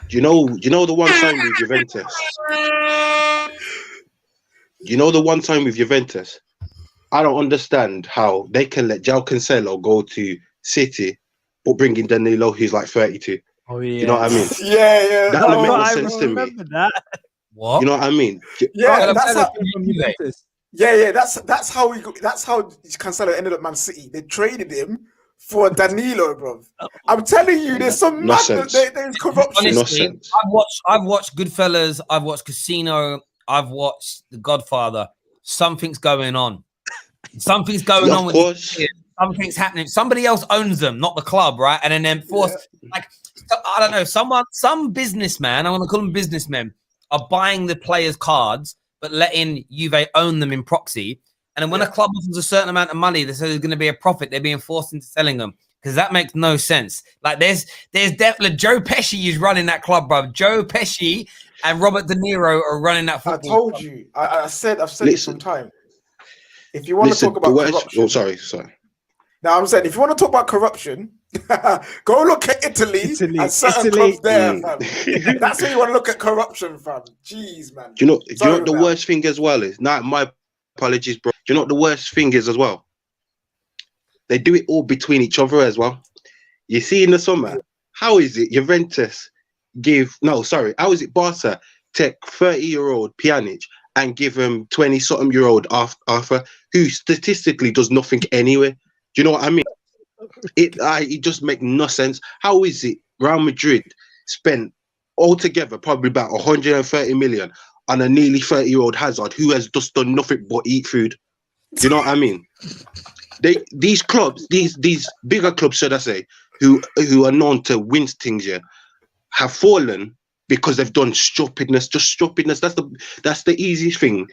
Do you know the one time with Juventus? You know the one time with Juventus? I don't understand how they can let João Cancelo go to City, but bring in Danilo, who's like 32. Oh yeah. You know what I mean? Yeah. That don't make no sense to me. That. What? You know what I mean? Yeah, that's how. Juventus. Yeah. That's how Cancelo ended up Man City. They traded him for Danilo, bro. I'm telling you, there's some madness. There's corruption. Honestly, I've watched Goodfellas. I've watched Casino. I've watched The Godfather. Something's going on. Something's going on with these kids. Something's happening. Somebody else owns them, not the club, right? And then like, I don't know, some businessman, I want to call them businessmen, are buying the players' cards, but letting Juve own them in proxy. And then when a club offers a certain amount of money, they say there's going to be a profit. They're being forced into selling them because that makes no sense. Like there's definitely Joe Pesci is running that club, bro. Joe Pesci and Robert De Niro are running that football. I told you. I've said it some time. If you want to talk about corruption, sorry. Now I'm saying if you want to talk about corruption, go look at Italy and certain clubs there, fam. That's where you want to look at corruption, fam. Jeez, man. Do you know what the worst thing as well is? Nah, my apologies, bro. Do you know what the worst thing is as well? They do it all between each other as well. You see in the summer, how is it Juventus how is it Barca take 30-year-old Pjanic and give him 20-something-year-old Arthur, who statistically does nothing anyway? Do you know what I mean? It just makes no sense. How is it Real Madrid spent altogether probably about 130 million on a nearly 30-year-old Hazard who has just done nothing but eat food? Do you know what I mean? These clubs, these bigger clubs, should I say, who are known to win things, have fallen because they've done stupidness. Just stupidness. That's the easiest thing.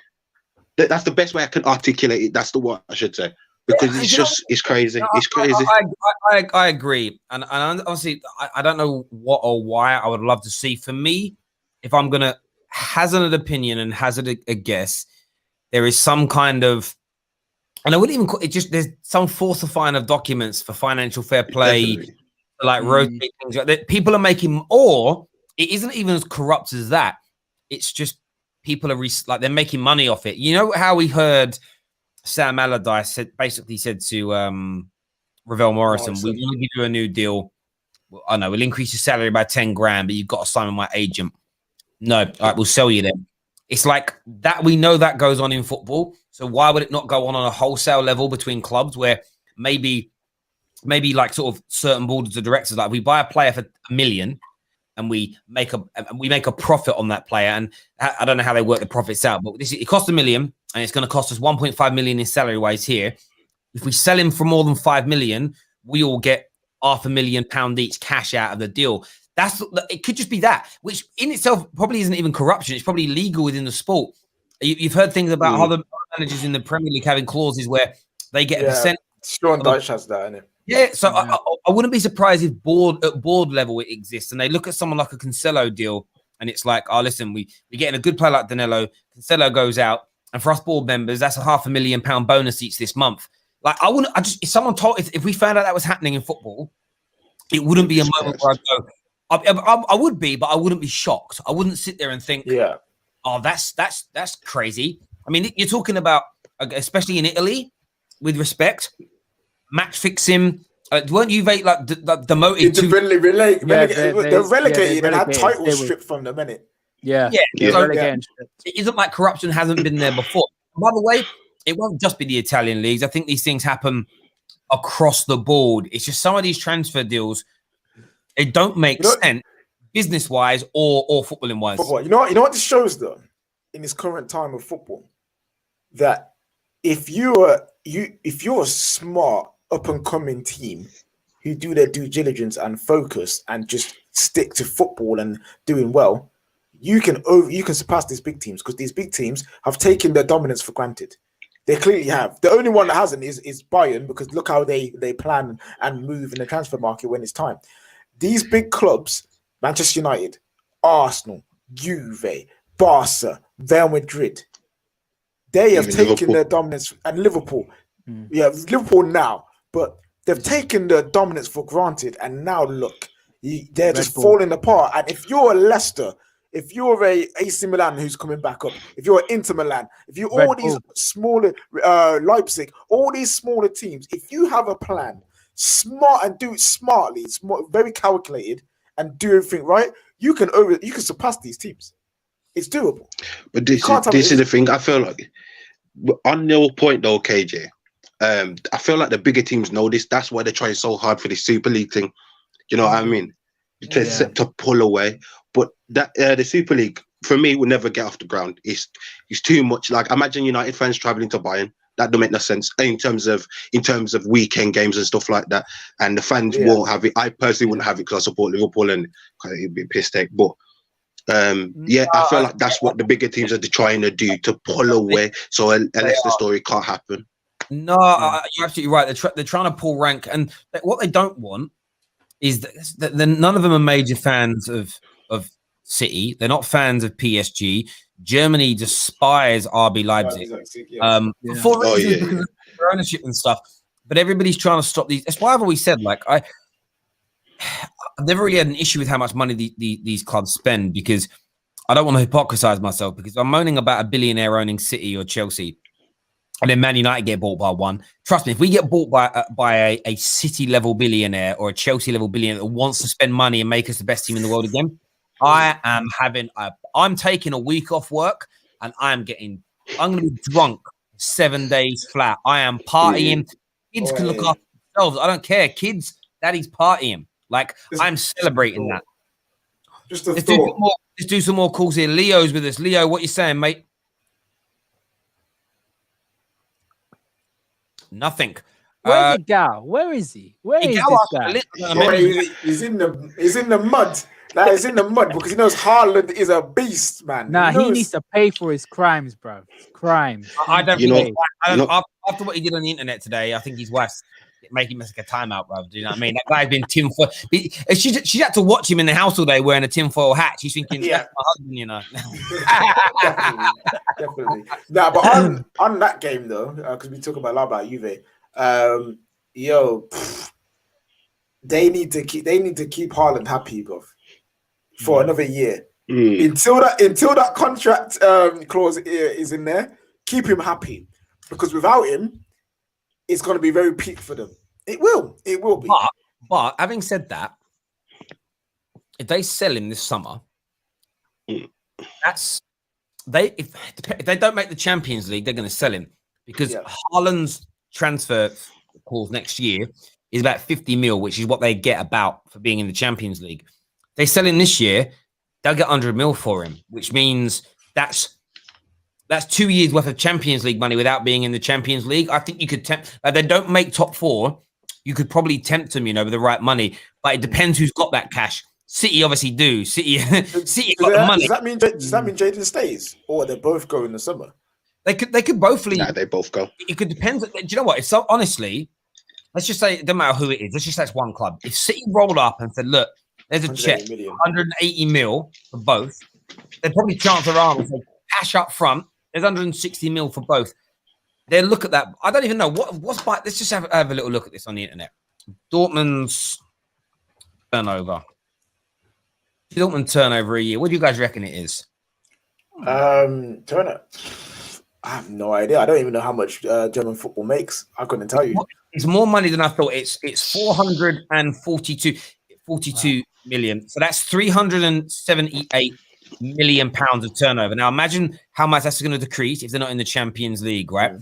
That's the best way I can articulate it. That's the what I should say. Because it's crazy. It's crazy. I agree. And honestly, I don't know what or why I would love to see. For me, if I'm going to hazard an opinion and hazard a guess, there is some kind of, and I wouldn't even call it, there's some falsifying of documents for financial fair play, like rotate things like that. People are making, or it isn't even as corrupt as that. It's just people are they're making money off it. You know how we heard Sam Allardyce basically said to Ravel Morrison, we want to give you a new deal. Well, I know we'll increase your salary by 10 grand, but you've got to sign with my agent. No, all right, we'll sell you then. It's like that. We know that goes on in football. So why would it not go on a wholesale level between clubs where maybe like sort of certain boards of directors, like we buy a player for $1 million and we make a profit on that player. And I don't know how they work the profits out, but it costs $1 million and it's going to cost us 1.5 million in salary wise here. If we sell him for more than 5 million, we all get £500,000 each cash out of the deal. It could just be that, which in itself probably isn't even corruption. It's probably legal within the sport. You've heard things about other managers in the Premier League having clauses where they get a percent. Sean Dyche has that, innit? Yeah, so I wouldn't be surprised if at board level it exists, and they look at someone like a Cancelo deal, and it's like, oh, listen, we're getting a good player like Danilo. Cancelo goes out, and for us board members, that's a £500,000 bonus each this month. Like, if we found out that was happening in football, it wouldn't be a moment where I'd go. I would be, but I wouldn't be shocked. I wouldn't sit there and think, oh, that's crazy. I mean, you're talking about, especially in Italy, with respect, match fixing. Weren't you like demoted to they're relegated and had titles stripped from them, innit? Yeah. It isn't like corruption hasn't been there before. By the way, it won't just be the Italian leagues. I think these things happen across the board. It's just some of these transfer deals, they don't make sense business-wise or footballing-wise. You know what this shows, though, in this current time of football, that if you're smart up and coming team who do their due diligence and focus and just stick to football and doing well, you can surpass these big teams, because these big teams have taken their dominance for granted. They clearly have. The only one that hasn't is Bayern, because look how they plan and move in the transfer market when it's time. These big clubs, Manchester United, Arsenal, Juve, Barca, Real Madrid, they have taken Liverpool. their dominance, and Liverpool. Yeah, Liverpool now, but they've taken the dominance for granted, and now look, they're just falling apart. And if you're a Leicester, if you're a AC Milan who's coming back up, if you're Inter Milan, if you're all these smaller Leipzig, all these smaller teams, if you have a plan, smart and do it smartly, very calculated, and do everything right, you can surpass these teams. It's doable. But this is the thing. I feel like on your point though, KJ. I feel like the bigger teams know this. That's why they're trying so hard for the Super League thing. You know what I mean? To pull away. But that the Super League for me will never get off the ground. It's too much. Like, imagine United fans traveling to Bayern. That don't make no sense in terms of weekend games and stuff like that. And the fans won't have it. I personally wouldn't have it because I support Liverpool and it'd be a piss take. But I feel like that's what the bigger teams are trying to do, to pull away, so a Leicester story can't happen. No, you're absolutely right. They're trying to pull rank, and what they don't want is that none of them are major fans of City. They're not fans of PSG. Germany despise RB Leipzig for reasons because of their ownership and stuff. But everybody's trying to stop these. That's why I've always said, like, I've never really had an issue with how much money these clubs spend, because I don't want to hypocrisize myself, because I'm moaning about a billionaire owning City or Chelsea, and then Man United get bought by one. Trust me, if we get bought by a City level billionaire or a Chelsea level billionaire that wants to spend money and make us the best team in the world again, I'm taking a week off work and I'm going to be drunk 7 days flat. I am partying. Kids can look after themselves. I don't care. Kids, daddy's partying. Like, I'm celebrating that. Let's do some more calls here. Leo's with us. Leo, what you saying, mate? Nothing. Where's the gal? Where is he? Where is this guy? He's in the mud. Like, he's in the mud because he knows Haaland is a beast, man. Nah, he needs to pay for his crimes, bro. Crimes. I don't. After what he did on the internet today, I think his wife's making him like a timeout, bro. Do you know what I mean? That guy's been tinfoil. She had to watch him in the house all day wearing a tinfoil hat. She's thinking, that's my husband, you know. definitely. Nah, but on that game though, because we talk a lot about Juve. They need to keep Haaland happy, bro, for another year. Until that contract clause is in there, keep him happy, because without him, it's going to be very peak for them. It will be. But having said that, if they sell him this summer, if they don't make the Champions League, they're going to sell him, because Haaland's transfer clause next year is about 50 mil, which is what they get about for being in the Champions League. They sell him this year, they'll get 100 mil for him, which means that's 2 years worth of Champions League money without being in the Champions League. I think you could tempt. They don't make top four. You could probably tempt them, with the right money. But it depends who's got that cash. City obviously do. City got the money. Does that mean Jadon stays, or they both go in the summer? They could both leave. Nah, they both go. It could depend. Do you know what? It's so honestly, let's just say it doesn't matter who it is. Let's just say it's one club. If City rolled up and said, "Look, there's a check, 180 mil for both," they'd probably chance their arm and say, "Cash up front. There's 160 mil for both." They'll look at that. I don't even know what's by. Let's just have a little look at this on the internet. Dortmund's turnover. Dortmund turnover a year. What do you guys reckon it is? Turner. I have no idea. I don't even know how much German football makes. I couldn't tell you. It's more money than I thought. It's 442 million. So that's 378 million pounds of turnover. Now imagine how much that's going to decrease if they're not in the Champions League, right?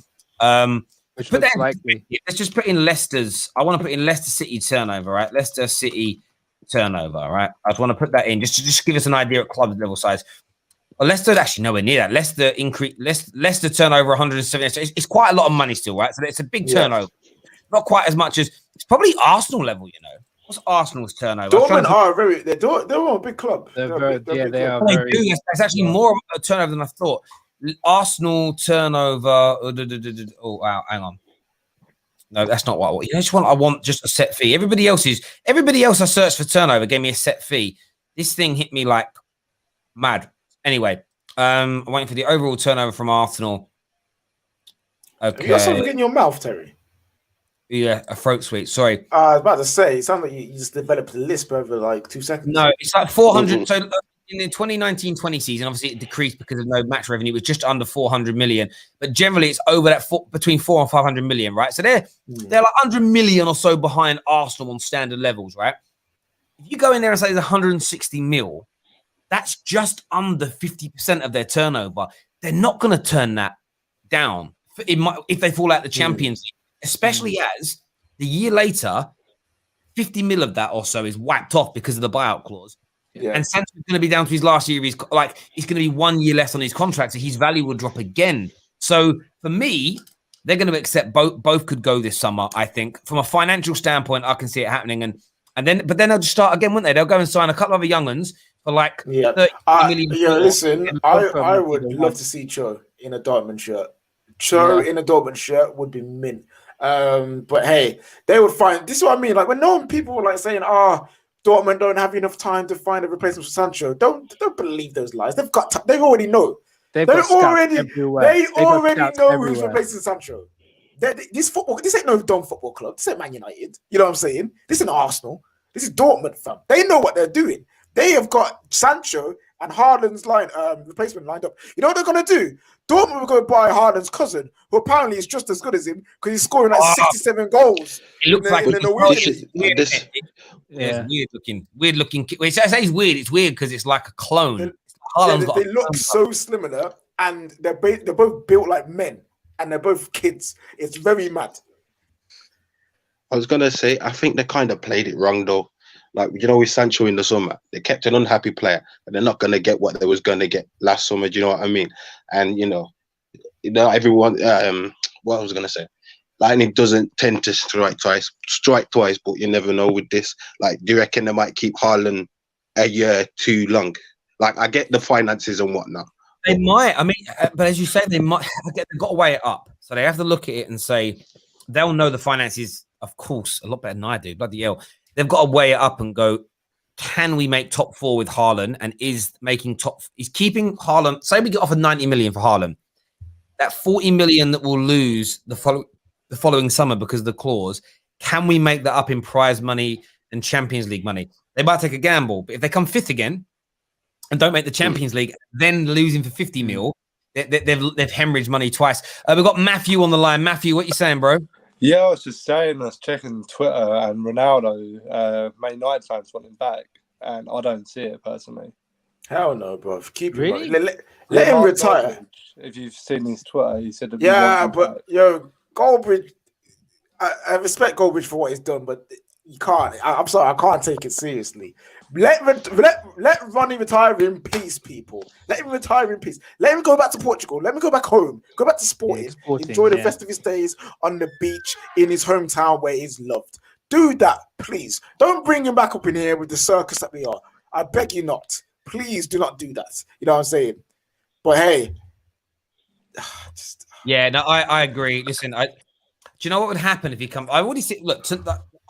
Which looks likely. Let's just put in Leicester's. I want to put in Leicester City turnover, right? Leicester City turnover, right? I just want to put that in just give us an idea at club level size. Well, Leicester's actually nowhere near that. Leicester turnover 170. So it's quite a lot of money still, right? So it's a big turnover. not quite as much as it's probably Arsenal level. You know, what's Arsenal's turnover? Dortmund are they're a big club. They're They're a very, big- they're a yeah, big they club. are They very. do. It's actually more a turnover than I thought. Arsenal turnover. Oh wow, hang on. No, that's not what I want. You know, I want just a set fee. Everybody else I searched for turnover gave me a set fee. This thing hit me like mad. Anyway, I'm waiting for the overall turnover from Arsenal. Have you got something Okay. in your mouth, Terry? Yeah, a throat sweet. Sorry. I was about to say, it sounds like you just developed a lisp over like 2 seconds. No, it's like 400. So in the 2019-20 season, obviously it decreased because of no match revenue. It was just under 400 million. But generally, it's over that between 400 and 500 million, right? So they're like 100 million or so behind Arsenal on standard levels, right? If you go in there and say there's 160 mil, that's just under 50% of their turnover. They're not going to turn that down if they fall out the Champions League, especially as the year later, 50 mil of that or so is whacked off because of the buyout clause. Yeah. And Sancho's going to be down to his last year. He's going to be 1 year less on his contract, so his value will drop again. So for me, they're going to accept both. Both could go this summer. I think from a financial standpoint, I can see it happening. But then they'll just start again, won't they? They'll go and sign a couple of other young uns for like 30 million. Listen, I would love to see Cho in a Dortmund shirt. In a Dortmund shirt would be mint. But hey, they would find this is what I mean. Like when people were like saying, Dortmund don't have enough time to find a replacement for Sancho. Don't believe those lies. They already know. They already know who's replacing Sancho. This ain't no dumb football club. This ain't Man United. You know what I'm saying? This ain't Arsenal. This is Dortmund, fam. They know what they're doing. They have got Sancho and Haaland's replacement lined up. You know what they're gonna do? Dortmund will go buy Haaland's cousin, who apparently is just as good as him because he's scoring like 67 goals. It looks like it's weird looking. Weird looking. When I say it's weird, it's weird because it's like a clone. They look so similar, and they're both built like men, and they're both kids. It's very mad. I was gonna say, I think they kind of played it wrong though. Like, you know, with Sancho in the summer, they kept an unhappy player, and they're not gonna get what they was gonna get last summer. Do you know what I mean? And you know everyone. What I was gonna say, lightning doesn't tend to strike twice, but you never know with this. Like, do you reckon they might keep Haaland a year too long? Like, I get the finances and whatnot. They might. I mean, but as you say, they might. They've got to weigh it up. So they have to look at it and say they'll know the finances, of course, a lot better than I do. Bloody hell. They've got to weigh it up and go, can we make top four with Haaland? And is keeping Haaland, say we get offered 90 million for Haaland, that 40 million that we'll lose the following summer because of the clause, can we make that up in prize money and Champions League money? They might take a gamble, but if they come fifth again and don't make the Champions League, then losing for 50 mil, they've hemorrhaged money twice. We've got Matthew on the line. Matthew, what you saying, bro? Yeah, I was just saying, I was checking Twitter, and Ronaldo, Man United fans want him back, and I don't see it personally. Hell no, bro. Keep really? him. Let him retire. If you've seen his Twitter, he said, Goldbridge. I respect Goldbridge for what he's done, but you can't. I'm sorry, I can't take it seriously. Let Ronnie retire in peace, people. Let him retire in peace. Let him go back to Portugal. Let him go back home. Go back to Sporting. Enjoy the rest of his days on the beach in his hometown where he's loved. Do that, please. Don't bring him back up in here with the circus that we are. I beg you not. Please do not do that. You know what I'm saying? But hey, I agree. Listen, do you know what would happen if he comes? I already see. Look,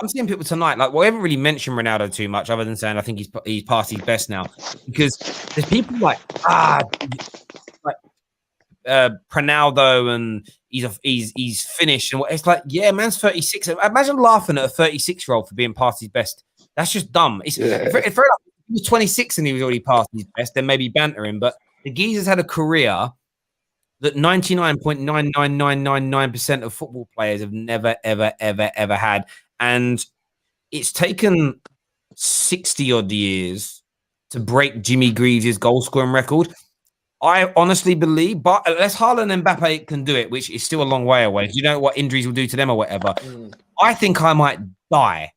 I'm seeing people tonight. Like, we haven't really mentioned Ronaldo too much, other than saying I think he's past his best now, because there's people like Ronaldo, and he's finished, and it's like, yeah, man's 36. Imagine laughing at a 36-year-old for being past his best. That's just dumb. If he was 26 and he was already past his best, then maybe banter him. But the geezer's had a career that 99.99999% of football players have never, ever, ever, ever had. And it's taken 60-odd years to break Jimmy Greaves' goal-scoring record. I honestly believe, but unless Haaland and Mbappe can do it, which is still a long way away, you know what injuries will do to them or whatever, I think I might die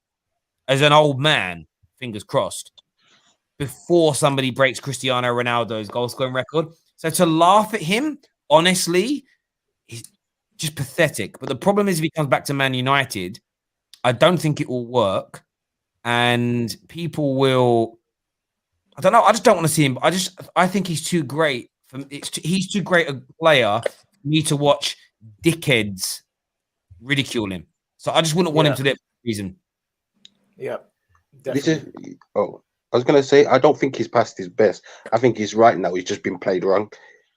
as an old man, fingers crossed, before somebody breaks Cristiano Ronaldo's goal-scoring record. So to laugh at him, honestly, just pathetic. But the problem is, if he comes back to Man United, I don't think it will work, and people will. I don't know. I just don't want to see him. I think he's too great. He's too great a player for me to watch dickheads ridicule him. So I just wouldn't want him to do that reason. Yeah. Definitely. I was gonna say I don't think he's past his best. I think he's right now. He's just been played wrong.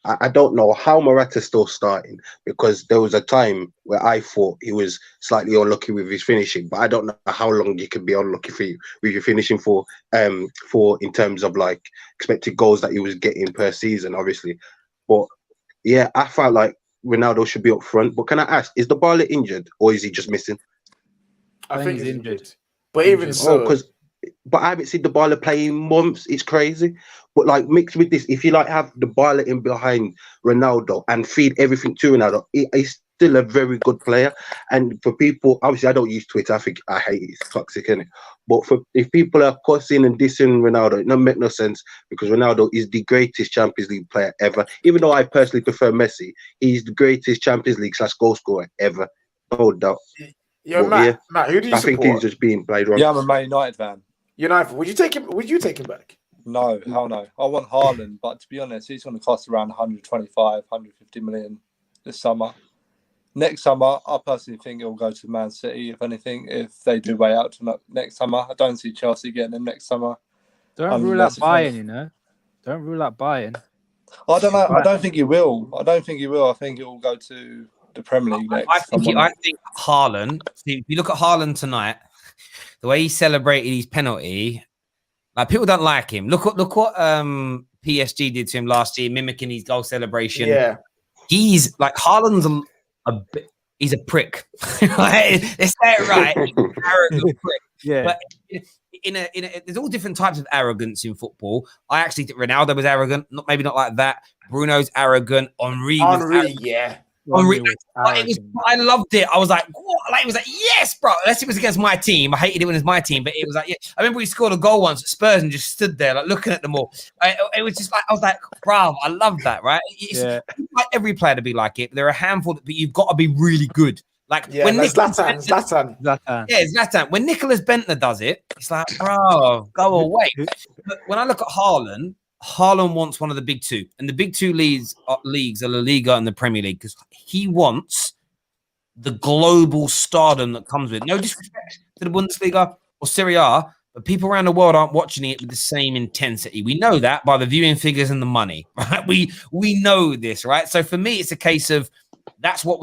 I don't know how Morata's still starting, because there was a time where I thought he was slightly unlucky with his finishing, but I don't know how long you can be unlucky with your finishing for in terms of like expected goals that he was getting per season, obviously. But yeah, I felt like Ronaldo should be up front. But can I ask, is the Barley injured or is he just missing? I think he's injured. But even so, but I haven't seen the Barley play in months. It's crazy. But like mixed with this, if you like have the Barley in behind Ronaldo and feed everything to Ronaldo, he's still a very good player. And for people, obviously, I don't use Twitter. I hate it. It's toxic, isn't it? But if people are cussing and dissing Ronaldo, it doesn't make no sense, because Ronaldo is the greatest Champions League player ever. Even though I personally prefer Messi, he's the greatest Champions League / goal scorer ever, no doubt. Yeah, Matt, who do you support? I think he's just being played wrong. Yeah, I'm a Man United fan. United. Would you take him back? No, hell no. I want Haaland, but to be honest, he's going to cost around 125, 150 million this summer. Next summer, I personally think he'll go to Man City, if anything, if they do way out to next summer. I don't see Chelsea getting him next summer. Don't rule out Bayern, you know. Don't rule out Bayern. I don't know. I don't think he will. I think he will go to the Premier League next. I think Haaland, see, if you look at Haaland tonight, the way he celebrated his penalty, like, people don't like him. Look what PSG did to him last year, mimicking his goal celebration. Yeah, he's like, Haaland's he's a prick. Let's say it right. He's an arrogant prick. Yeah. But there's all different types of arrogance in football. I actually think Ronaldo was arrogant. Maybe not like that. Bruno's arrogant. Henry, yeah. I loved it. I was like, what? Like, it was like, yes, bro. Unless it was against my team. I hated it when it was my team, but it was like, yeah. I remember we scored a goal once at Spurs and just stood there, like, looking at them all. It was just like, I was like, bro, I love that, right? It's like every player to be like it. There are a handful, but you've got to be really good. Like, when Zlatan. Yeah, Zlatan. When Nicholas Bentner does it, it's like, bro, go away. But when I look at Haaland wants one of the big two, and the big two leagues are La Liga and the Premier League, because he wants the global stardom that comes with it. No disrespect to the Bundesliga or Serie A, but people around the world aren't watching it with the same intensity. We know that by the viewing figures and the money, right? We know this, right? So for me, it's a case of that's what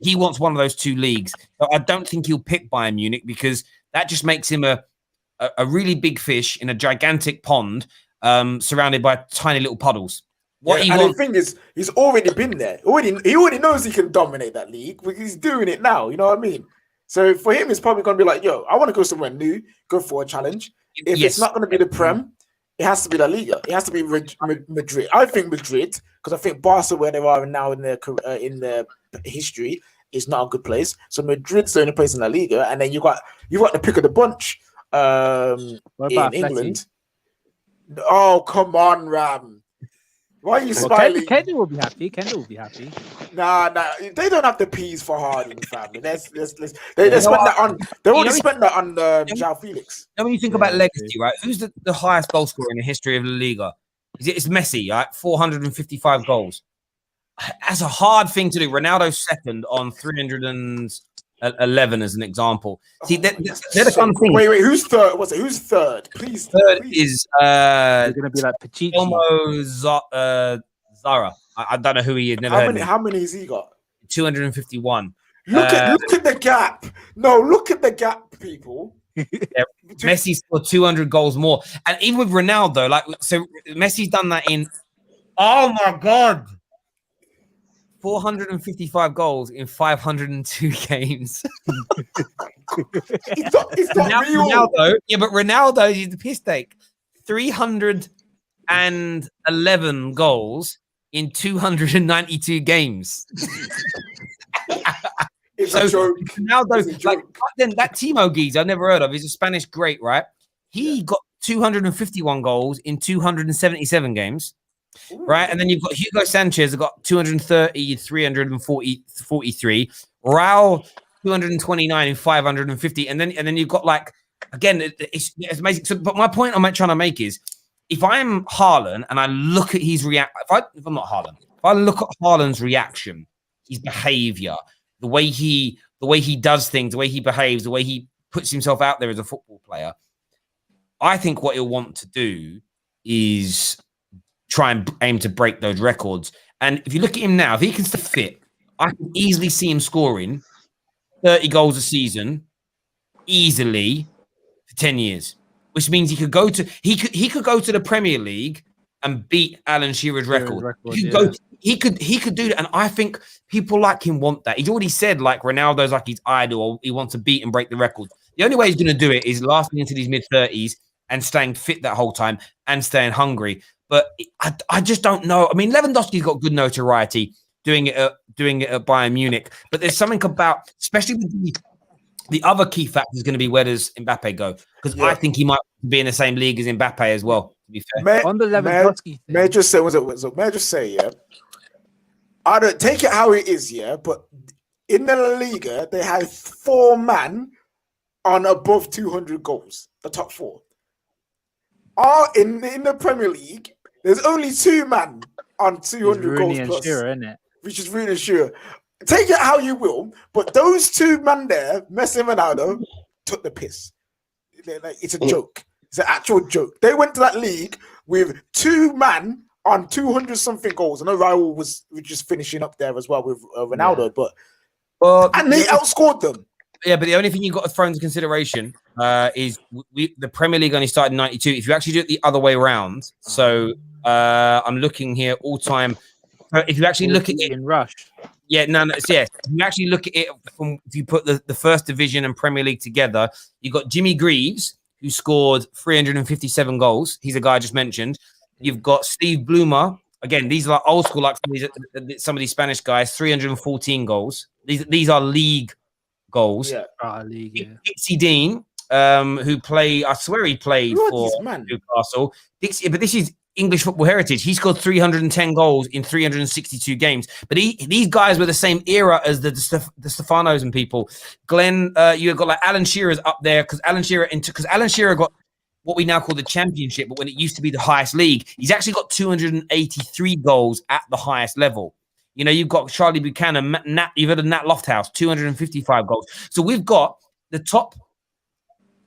he wants, one of those two leagues. But I don't think he'll pick Bayern Munich, because that just makes him a really big fish in a gigantic pond, surrounded by tiny little puddles. The thing is, he's already been there. He already knows he can dominate that league, because he's doing it now. You know what I mean? So for him, it's probably going to be like, yo, I want to go somewhere new, go for a challenge. If it's not going to be the Prem, it has to be La Liga. It has to be Madrid. I think Madrid, because I think Barca, where they are now in their history, is not a good place. So Madrid's the only place in La Liga, and then you got the pick of the bunch in England. Oh, come on, Ram. Why are you smiling? Kendall will be happy. Nah, they don't have the peas for Harden, family. They spent that on. They already spent that on João Felix. Now, when you think about legacy, right? Who's the highest goal scorer in the history of La Liga? It's Messi, right? 455 goals. That's a hard thing to do. Ronaldo's second on 311 as an example. See, they're the kind of thing. Wait, who's third? Who's third? Please. Third is going to be like Pachichi. Elmo Zara. I don't know who he is. How many has he got? 251. Look at the gap. No, look at the gap, people. Yeah, Messi scored 200 goals more, and even with Ronaldo, like, so Messi's done that in. Oh my god. 455 goals in 502 games. It's not real. Ronaldo, but Ronaldo is the piss take. 311 goals in 292 games. It's a joke. Ronaldo, like, then that Timo geezer I never heard of. He's a Spanish great, right? He got 251 goals in 277 games. right? And then you've got Hugo Sanchez, who got 230, 340, 43. Raul, 229 and 550. And then you've got like, again, it's amazing. So, but my point I'm trying to make is, if I'm Haaland and I look at his if I'm not Haaland, if I look at Haaland's reaction, his behavior, the way he does things, the way he behaves, the way he puts himself out there as a football player, I think what he'll want to do is try and aim to break those records. And if you look at him now, if he can stay fit, I can easily see him scoring 30 goals a season easily for 10 years. Which means he could go to the Premier League and beat Alan Shearer's record. He could do that, and I think people like him want that. He's already said like Ronaldo's like his idol. He wants to beat and break the record. The only way he's going to do it is lasting into these mid-30s and staying fit that whole time and staying hungry. But I just don't know. I mean, Lewandowski's got good notoriety doing it at Bayern Munich, but there's something about, especially with the other key factor is going to be where does Mbappe go? Because I think he might be in the same league as Mbappe as well, to be fair. On the Lewandowski may I just say, yeah, I don't take it how it is, yeah, but in the Liga, they have 4 men on above 200 goals, the top 4. In the Premier League, there's only 2 men on 200 goals plus, Shearer, isn't it? which is Rooney and Shearer. Take it how you will, but those 2 men there, Messi and Ronaldo, took the piss. It's a joke. It's an actual joke. They went to that league with 2 men on 200 something goals. I know Raul was just finishing up there as well with Ronaldo, and they outscored them. Yeah, but the only thing you've got to throw into consideration is the Premier League only started in 92. If you actually do it the other way around, so I'm looking here all time. If you actually look at it in Rush. Yeah, no. So yeah, if you actually look at it if you put the first division and Premier League together, you've got Jimmy Greaves, who scored 357 goals. He's a guy I just mentioned. You've got Steve Bloomer. Again, these are like old school, like some of these Spanish guys, 314 goals. These are league goals. Yeah, league. Yeah. Dixie Dean, who I swear he played for Newcastle. Dixie, but this is English football heritage. He scored 310 goals in 362 games. But these guys were the same era as the Stefanos and people. Glenn, you got like Alan Shearer's up there because Alan Shearer got what we now call the Championship, but when it used to be the highest league, he's actually got 283 goals at the highest level. You know, you've got Charlie Buchanan, you've had Nat Lofthouse, 255 goals. So we've got the top.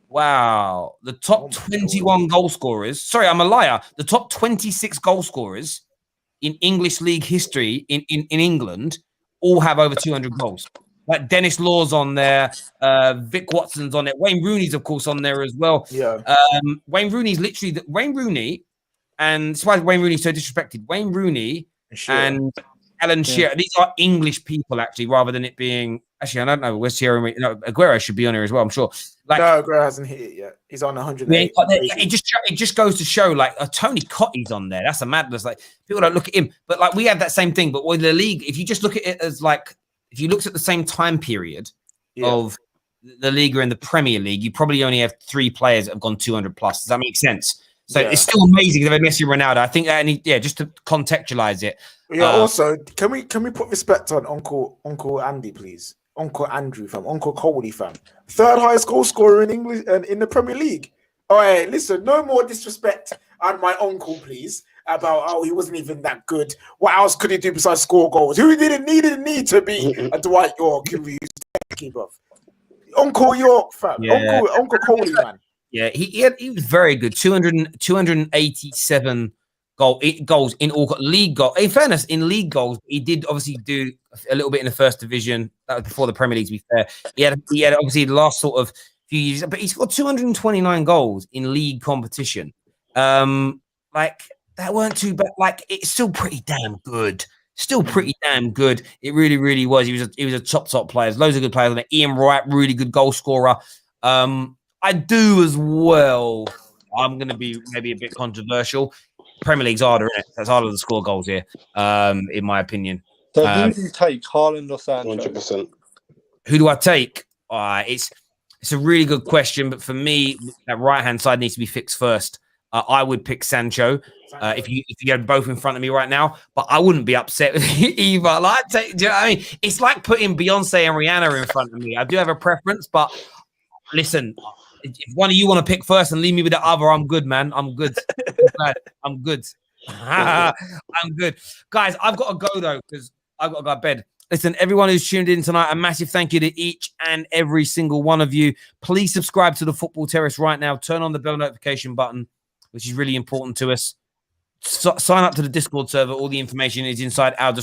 Wow. The top 21 goal scorers. Sorry, I'm a liar. The top 26 goal scorers in English league history in England all have over 200 goals. Like Dennis Law's on there. Vic Watson's on it. Wayne Rooney's, of course, on there as well. Yeah. Wayne Rooney's literally Wayne Rooney, and that's why Wayne Rooney's so disrespected. Wayne Rooney and Alan Shearer. These are English people, actually, rather than it being. Actually, I don't know. Where's Shearer? No, Aguero should be on here as well, I'm sure. Like, no, Aguero hasn't hit it yet. He's on 108. It just goes to show, like, Tony Cotty's on there. That's a madness. Like, people don't look at him, but like we have that same thing. But with the league, if you just look at it as like, if you looked at the same time period of the Liga and the Premier League, you probably only have 3 players that have gone 200 plus. Does that make sense? So it's still amazing that they Messi and Ronaldo. I think that, just to contextualize it. Yeah. Also, can we put respect on Uncle Andy, please? Uncle Andrew, fam. Uncle Coley, fam. 3rd highest goal scorer in English and in the Premier League. All right, listen, no more disrespect on my uncle, please. About he wasn't even that good. What else could he do besides score goals? Who didn't need to be a Dwight York who we used to keep off? Uncle York, fam. Yeah. Uncle Coley, man. Yeah, he was very good. 287 goals in all league goals. In fairness, in league goals, he did obviously do a little bit in the first division. That was before the Premier League, to be fair. He had obviously the last sort of few years, but he's got 229 goals in league competition. Like that weren't too bad. Like it's still pretty damn good. Still pretty damn good. It really, really was. He was a top player. There's loads of good players on there. Ian Wright, really good goal scorer. I do as well. I'm going to be maybe a bit controversial. Premier League's harder, isn't it? It's harder to score goals here, in my opinion. So who do you take, Haaland or Sancho? 100%. Who do I take? It's a really good question, but for me, that right-hand side needs to be fixed first. I would pick Sancho if you had both in front of me right now, but I wouldn't be upset with either. Like, do you know what I mean? It's like putting Beyonce and Rihanna in front of me. I do have a preference, but listen, if one of you want to pick first and leave me with the other, I'm good, man. I'm good. I'm good. I'm good. Guys, I've got to go, though, because I've got to go to bed. Listen, everyone who's tuned in tonight, a massive thank you to each and every single one of you. Please subscribe to the Football Terrace right now. Turn on the bell notification button, which is really important to us. Sign up to the Discord server. All the information is inside our description.